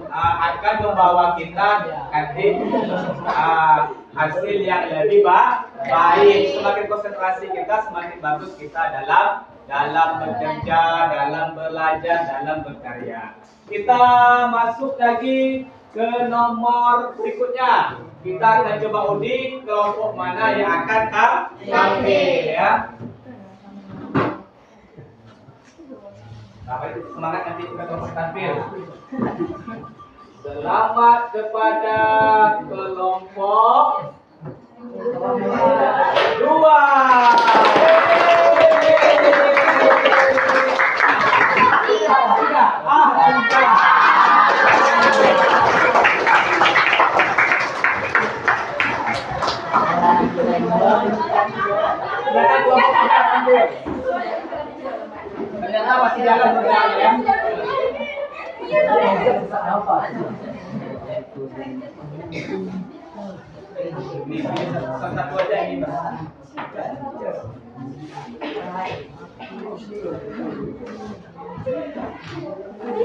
akan membawa kita nanti hasil yang lebih baik. Semakin konsentrasi kita, semakin bagus kita dalam bekerja, dalam belajar, dalam berkarya. Kita masuk lagi ke nomor berikutnya. Kita akan coba undi kelompok mana yang akan tampil ya. Apa itu semangat nanti kita kelompok tampil. Selamat kepada kelompok 2. Ternyata masih jalan berjalan ya. Ini satu aja ini.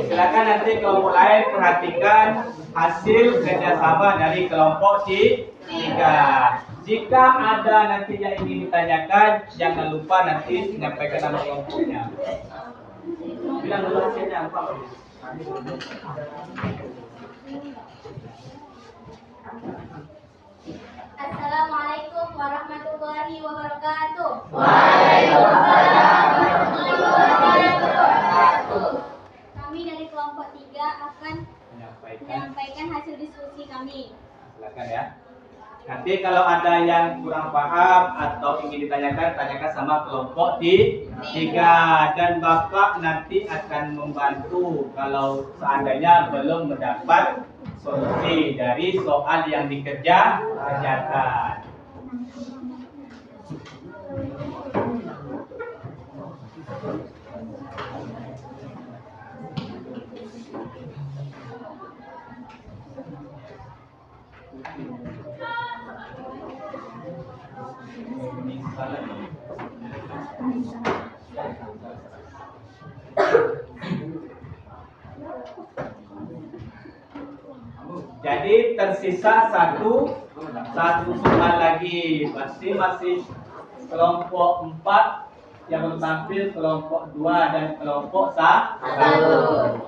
Silakan nanti kelompok lain perhatikan hasil kerjasama dari kelompok 3. Jika ada nanti yang ingin ditanyakan, jangan lupa nanti menyampaikan nama kelompoknya. Bilang dulu hasilnya apa? Assalamualaikum warahmatullahi wabarakatuh. Waalaikumsalam warahmatullahi wabarakatuh. Kami dari kelompok 3 akan menyampaikan hasil diskusi kami. Silakan ya. Nanti kalau ada yang kurang paham atau ingin ditanyakan, tanyakan sama kelompok 3. Dan Bapak nanti akan membantu kalau seandainya belum mendapat solusi dari soal yang dikerjakan. Jadi tersisa satu soal lagi. Pasti masih kelompok 4 yang belum tampil, kelompok 2 dan kelompok 1.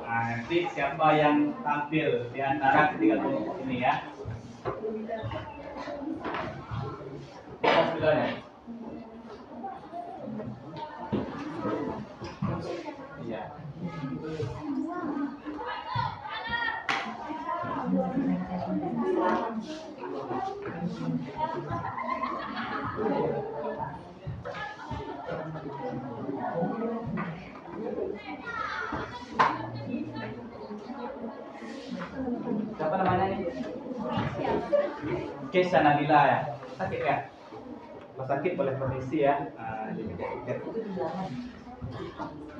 Nanti siapa yang tampil di antara ketiga kelompok ini ya? Iya. Siapa namanya nih? Kesha Nabila ya. Sakit ya? Kalau sakit boleh permisi ya.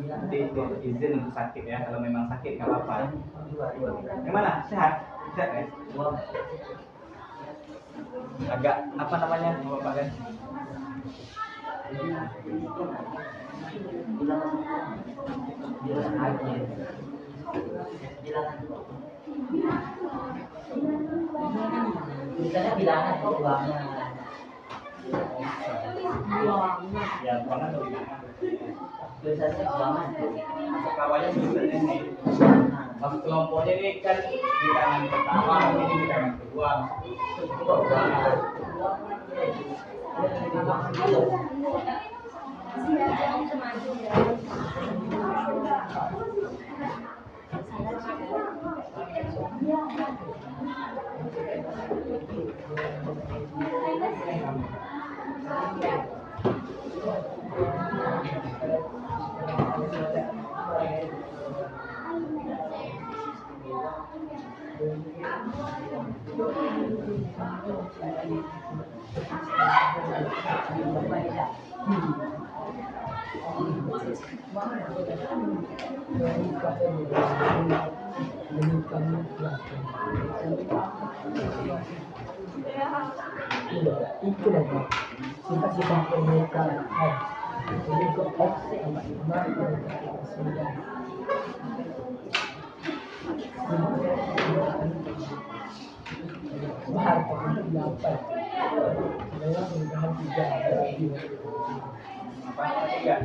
Nanti izin untuk sakit ya. Kalau memang sakit nggak apa-apa. Gimana? Sehat? Sehat ya? Agak apa namanya? Bapak kan? Misalnya bilangan kok uangnya. Ya, bukan atau gimana? Tulisannya Suaman. Kawannya tulisannya ini. Maksud kelompoknya ini kan bilangan pertama, ini bilangan kedua. Itu lagi sifat-sifat pernikahan untuk X sama 5 bahar untuk 8 adalah pernikahan 3 Ya.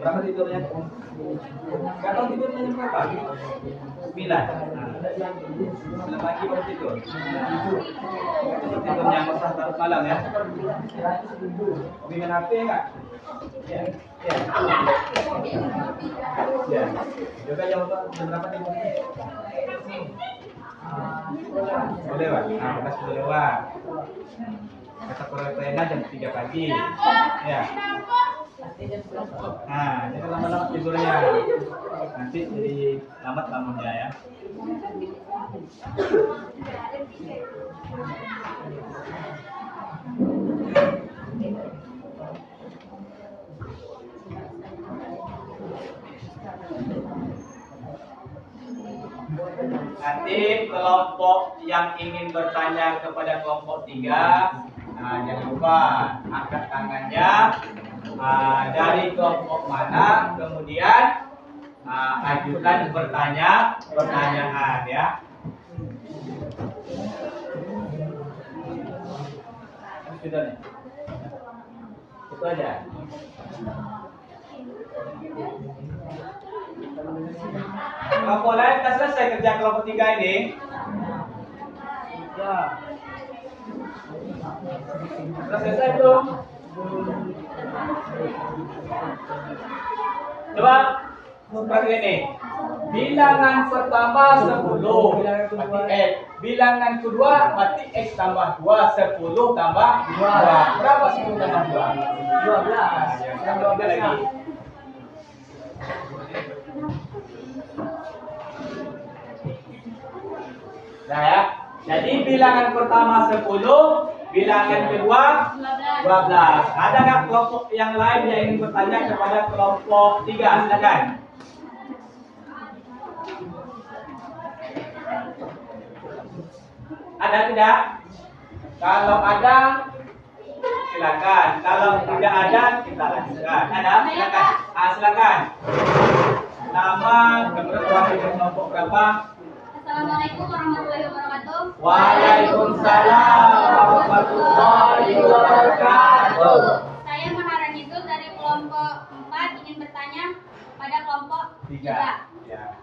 Berapa tidurnya? Gak tahu tidurnya jam berapa? 9. 9 pagi baru tidur. Tidurnya nggak usah larut malam ya. Hobi main HP nggak? Ya. Ya. Ya. Juga jam berapa tidurnya? Boleh Pak. Nah, kita sudah lewat. Kata Korea jam 3 pagi. Ya. Nah, jadi lama-lama tidurnya. Nanti jadi lambat bangunnya ya. Nanti kelompok yang ingin bertanya kepada kelompok 3, nah, jangan lupa angkat tangannya dari kelompok mana, kemudian ajukan pertanyaan ya. Sudah nih. Itu aja. Kelompok lain kita selesai kerja kelompok 3 ini. Ya. Sudah selesai belum? Coba seperti ini. Bilangan pertama 10 berarti X. Bilangan kedua berarti X tambah 2. 10 tambah 2. Berapa 10 tambah 2? 12. Yang 12 lagi. Nah ya. Jadi bilangan pertama 10, bilangan kedua 12. Ada nggak kelompok yang lain yang ingin bertanya kepada kelompok 3? Silakan. Ada tidak? Kalau ada, silakan. Kalau tidak ada, kita lanjutkan. Ada? Silakan. Silakan. Nama, kemudian kelompok berapa? Assalamualaikum warahmatullahi wabarakatuh. Waalaikumsalam warahmatullahi wabarakatuh. Saya Maharani itu dari kelompok 4 ingin bertanya pada kelompok 3. Ya.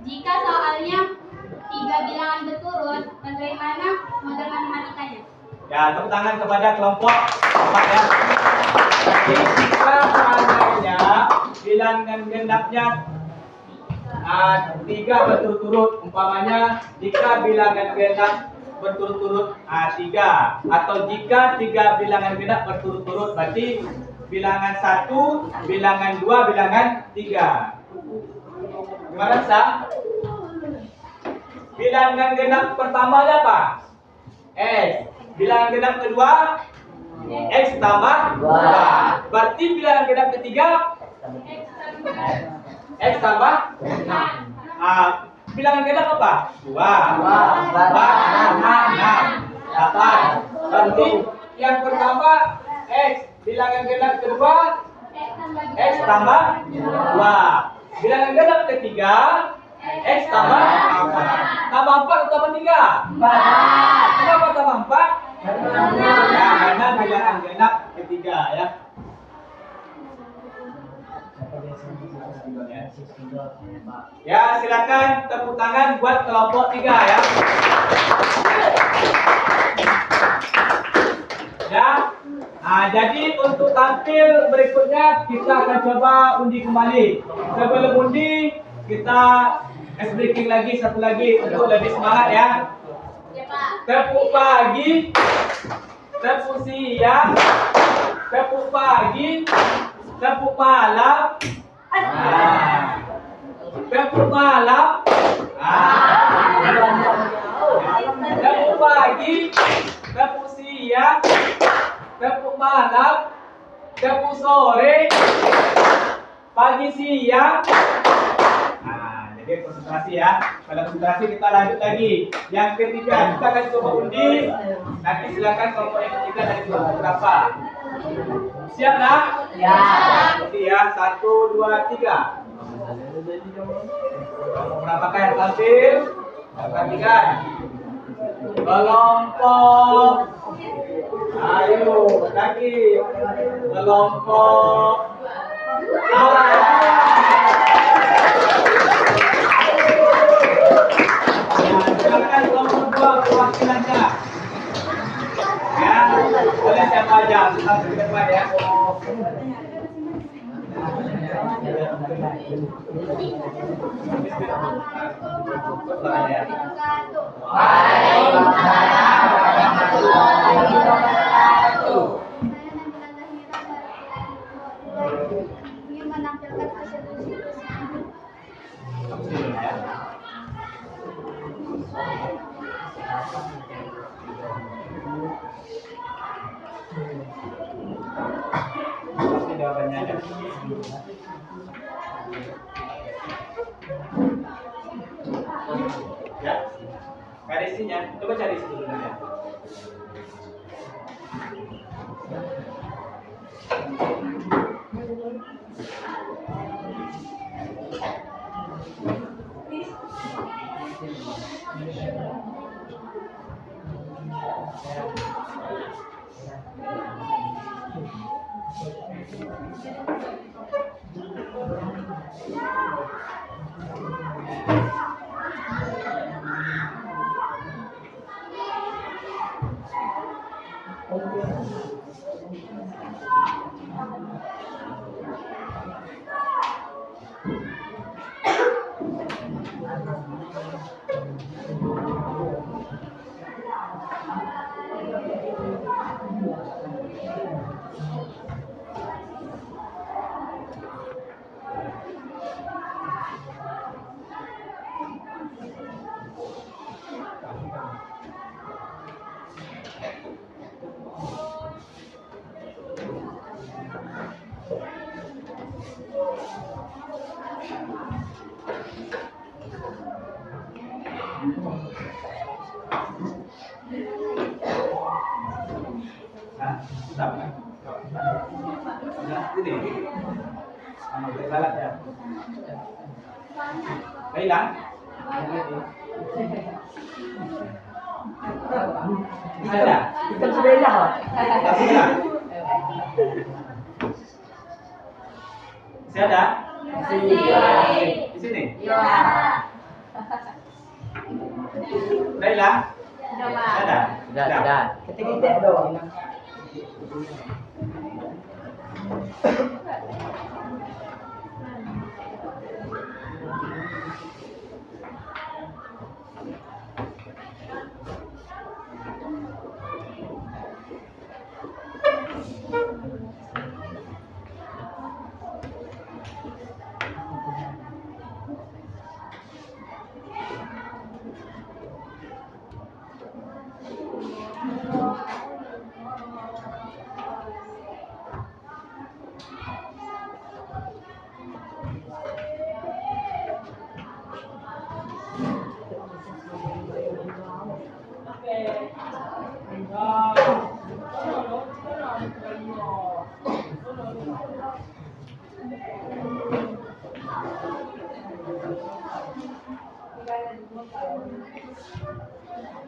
Jika soalnya 3 bilangan berturut, bagaimana model matematikanya? Ya, tepuk tangan kepada kelompok 4 ya. Jadi jika seandainya bilangan genapnya 3 berturut-turut, umpamanya jika bilangan genap berturut-turut 3, atau jika 3 bilangan genap berturut-turut berarti bilangan 1, bilangan 2, bilangan 3. Gimana sah? Bilangan genap pertama apa? X. Bilangan genap kedua X tambah 2. Berarti bilangan genap ketiga X tambah 6. Bilangan genap apa? 2, 4, 6, 8. Berarti yang pertama X. Bilangan genap kedua X tambah 2. Bilangan genap ketiga X tambah 4. Tambah 4 atau tambah 3? 4. Kenapa tambah 4? Karena Ya, silakan tepuk tangan buat kelompok 3 ya. Ya. Nah, jadi untuk tampil berikutnya kita akan coba undi kembali. Sebelum undi kita ice breaking lagi satu lagi untuk lebih semangat ya. Tepuk pagi, tepuk siang, tepuk pagi, tepuk malam. Tepuk malam. Tepuk pagi, tepuk siang, tepuk malam, tepuk sore, pagi siang. Nah, jadi konsentrasi ya. Pada konsentrasi kita lanjut lagi. Yang ketiga kita akan coba undi. Nanti silakan kelompok yang ketiga dari kelompok berapa. Siap nak? Ya. Jadi ya 1, 2, 3. Berapakah yang tampil? Perhatikan. Kelompok. Ayo lagi. Kelompok. Silakan kelompok 2 perwakilannya. Ya, boleh siapa aja, tetap di depan ya. Ingin menampilkan hasil uji-ujian. Pasti jawabannya ada. Ya, cari isinya. Coba cari isi dulu ya. Nah, stop. Nah, ini. Salat ya. Hilang. Ada. Kita sudah hilang. Masih hilang. Masih ada? Di sini. Udah hilang? Ada? Sudah. Kita doang.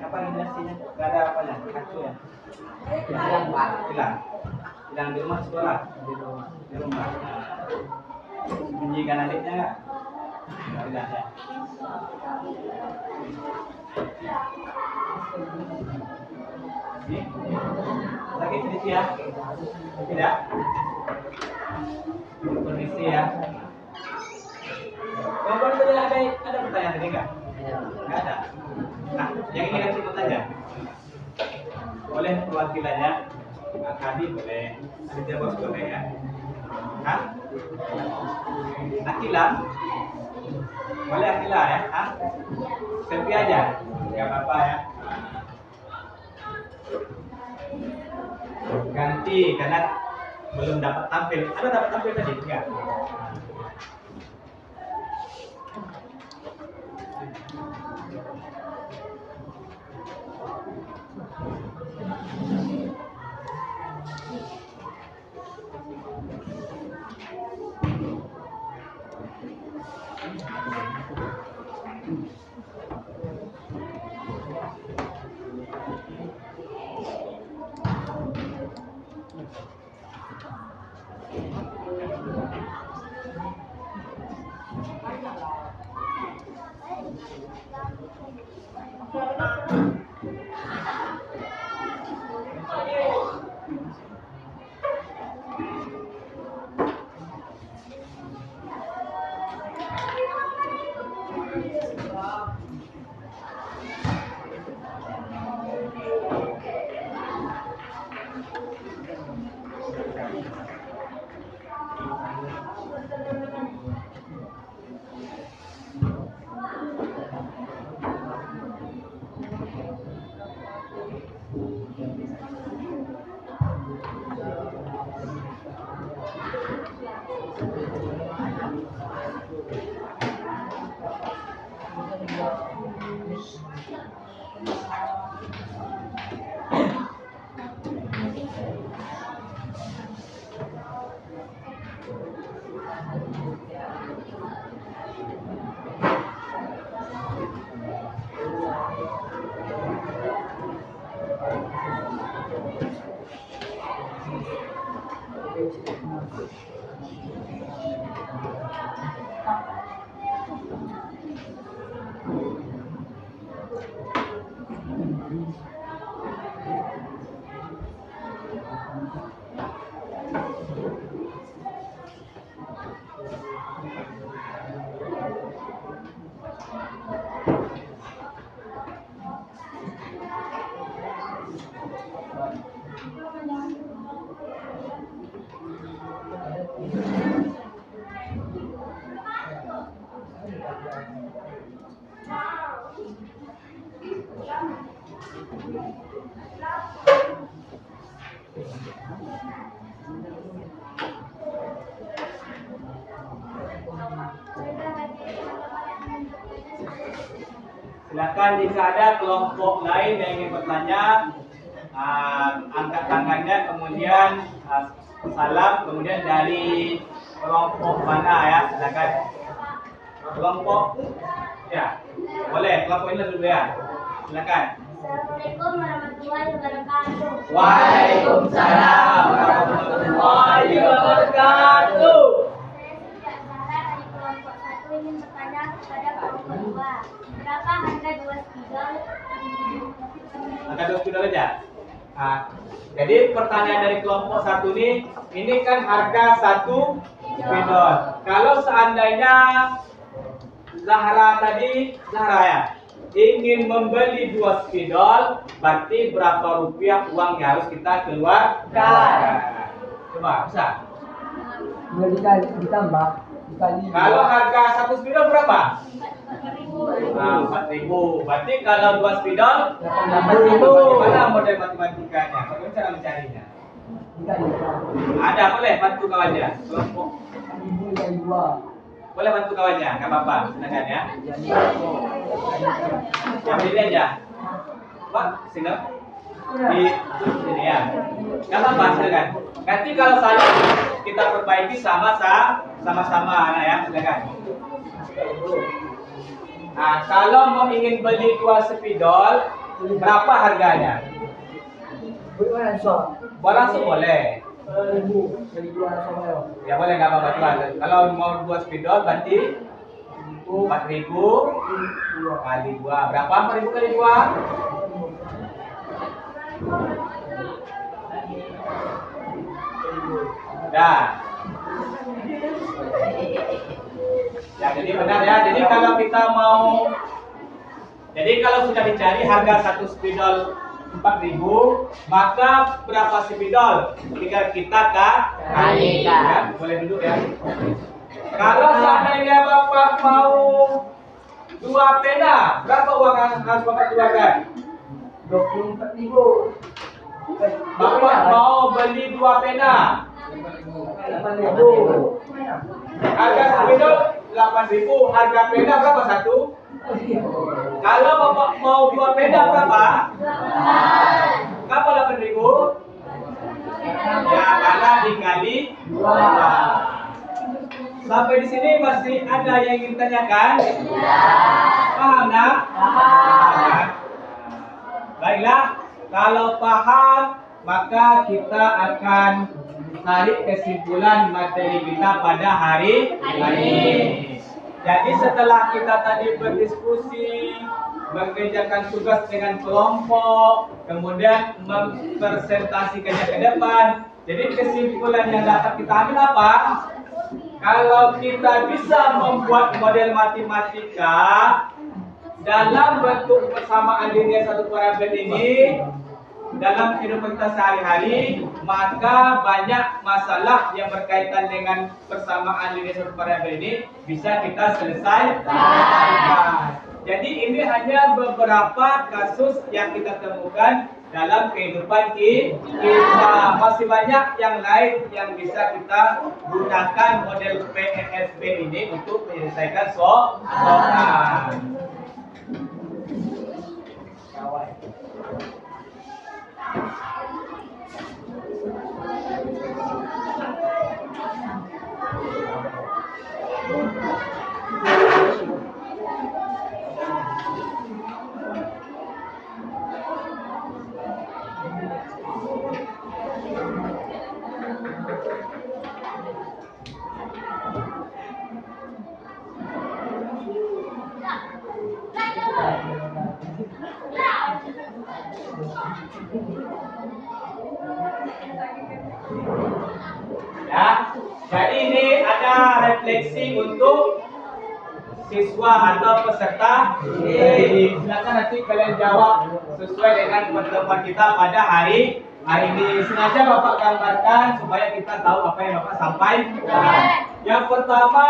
Apa indikasinya? Gak ada apanya? Kacu ya? Hilang, Pak. Hilang. Hilang di rumah sekolah. Di rumah. Bunyikan adiknya nggak? Tidak ya. Ini lagi kondisi ya? Tidak. Kondisi ya. Kawan tadi ada pertanyaan tadi nggak? Nggak ada. Nah, yang ini kan sebut aja. Boleh perwakilannya, Kadi boleh, Aditya Bos boleh ya. Hah? Akila? Boleh Akila ya? Hah? Selfie aja, nggak apa-apa ya. Ganti karena belum dapat tampil. Ada dapat tampil tadi? Enggak. Silakan jika ada kelompok lain yang ingin bertanya, angkat tangannya, kemudian salam, kemudian dari kelompok mana ya, silakan. Kelompok, ya, boleh kelompok ini dulu ya, silakan. Assalamualaikum warahmatullahi wabarakatuh. Waalaikumsalam warahmatullahi wabarakatuh. Saya Zahra dari kelompok 1 ingin bertanya kepada kelompok 2. Berapa harga 2 spidol? Angka 2 spidol aja. Nah, jadi pertanyaan dari kelompok 1 ini kan harga 1 spidol. Kalau seandainya Zahra ya, ingin membeli 2 spidol, berarti berapa rupiah uang yang harus kita keluarkan? Coba, bisa? Ditambah dikali. Kalau harga 1 spidol berapa? 4.000. Berarti kalau 2 spidol 80.000. Bagaimana model matematikanya? Bagaimana cara mencarinya? Dikali. Ada, boleh bantu kawannya. Kelompok 1.000 kali 2. boleh bantu kawannya, nggak apa-apa, silakan ya. Yang berdiri aja. Pak, sini. Di sini ya. Nggak apa-apa, silakan. Nanti kalau salah kita perbaiki sama-sama, anak ya, silakan. Nah, kalau mau ingin beli 2 spidol, berapa harganya? Langsung boleh. 1.000 kali 2 sama ya. Ya boleh, nggak apa-apa Tuan. Kalau mau 2 spidol berarti 4.000 kali 2. Berapa 4.000 kali 2? Dah. Ya, jadi benar ya. Jadi kalau sudah dicari harga satu spidol 4.000, maka berapa spidol? Tinggal kita kali. Ya, boleh duduk ya. Kalau seandainya Bapak mau 2 pena, berapa uang yang harus Bapak keluarkan? 24.000. Bapak mau beli 2 pena, 8.000. harga spidol 8.000, harga pena berapa satu? Kalau Bapak mau 2 pena berapa? Berapa 8.000? Ya, karena dikali 2. Sampai di sini masih ada yang ingin tanyakan? Paham nak? Paham. Baiklah, kalau paham maka kita akan tarik kesimpulan materi kita pada hari ini. Jadi setelah kita tadi berdiskusi, mengerjakan tugas dengan kelompok, kemudian mempresentasikannya ke depan, jadi kesimpulan yang dapat kita ambil apa? Kalau kita bisa membuat model matematika dalam bentuk persamaan linear satu parabel ini dalam kehidupan kita sehari-hari, maka banyak masalah yang berkaitan dengan persamaan linear satu parabel ini bisa kita selesaikan. Jadi ini hanya beberapa kasus yang kita temukan dalam kehidupan kita. Masih banyak yang lain yang bisa kita gunakan model PNSB ini untuk menyelesaikan soal. Ya, jadi ini ada refleksi untuk siswa atau peserta. Jadi silakan nanti kalian jawab sesuai dengan pertemuan kita pada hari ini. Sengaja Bapak gambarkan supaya kita tahu apa yang Bapak sampaikan. Yang pertama,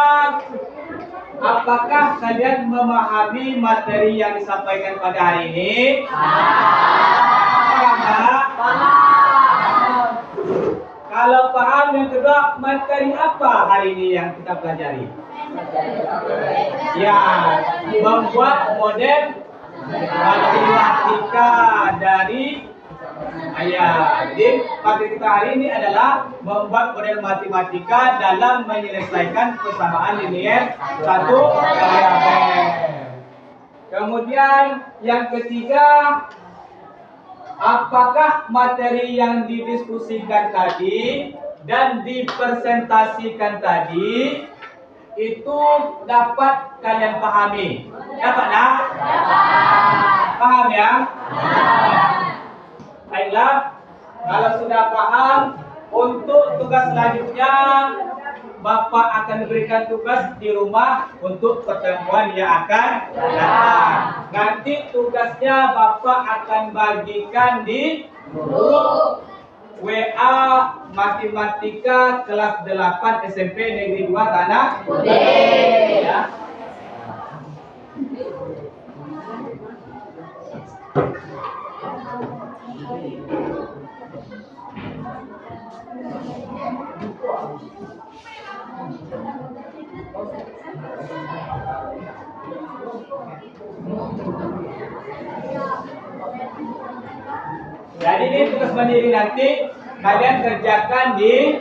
apakah kalian memahami materi yang disampaikan pada hari ini? Paham tak? Kalau paham, yang kedua, materi apa hari ini yang kita pelajari? Ya, membuat model matematika dari Jadi materi kita hari ini adalah membuat model matematika dalam menyelesaikan persamaan linear satu variabel. Kemudian yang ketiga, apakah materi yang didiskusikan tadi dan dipresentasikan tadi itu dapat kalian pahami? Dapat tak? Paham ya? Baiklah, kalau sudah paham, untuk tugas selanjutnya Bapak akan berikan tugas di rumah untuk pertemuan yang akan datang. Nanti tugasnya Bapak akan bagikan di grup WA Matematika kelas 8 SMP Negeri 2 Tanah Putih. Ya. Jadi ini tugas mandiri nanti kalian kerjakan di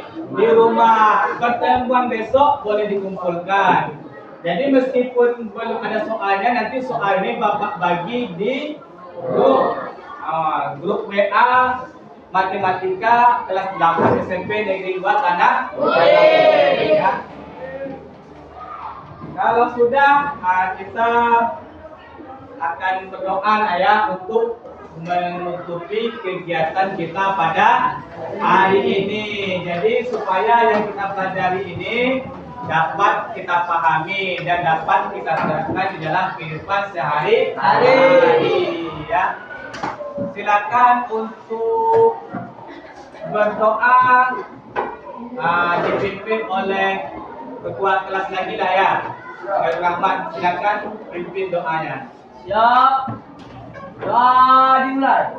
rumah. Pertemuan besok boleh dikumpulkan. Jadi meskipun belum ada soalnya, nanti soal ini Bapak bagi di grup WA Matematika kelas 8 SMP Negeri 2 Tanah Putih. Ya. Kalau sudah, kita akan berdoa ya untuk menutupi kegiatan kita pada hari ini. Jadi supaya yang kita pelajari ini dapat kita pahami dan dapat kita terapkan di dalam kehidupan sehari-hari ya. Silakan untuk berdoa, dipimpin oleh ketua kelas lagi lah ya. Khairul Rahman, silakan pimpin doanya. Siap. Doa dimulai.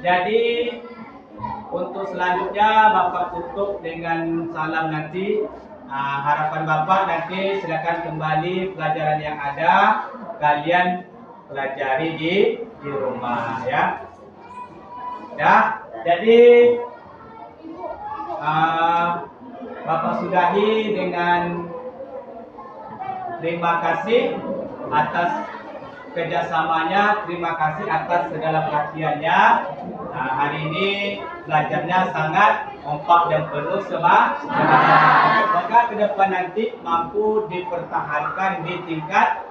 Jadi untuk selanjutnya Bapak tutup dengan salam nanti. Harapan Bapak nanti silakan kembali pelajaran yang ada kalian pelajari di rumah ya. Ya, jadi Bapak sudahi dengan terima kasih atas kerjasamanya, terima kasih atas segala perhatiannya. Hari ini belajarnya sangat kompak dan penuh semangat. Semoga ke depan nanti mampu dipertahankan di tingkat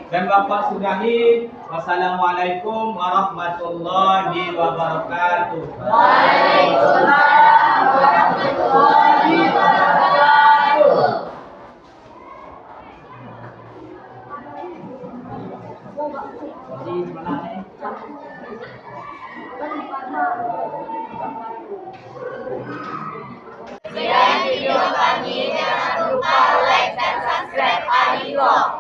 dan Bapak sudahi. Wassalamualaikum warahmatullahi wabarakatuh. Waalaikumsalam warahmatullahi wabarakatuh. Video kami jangan lupa like dan subscribe Aligo.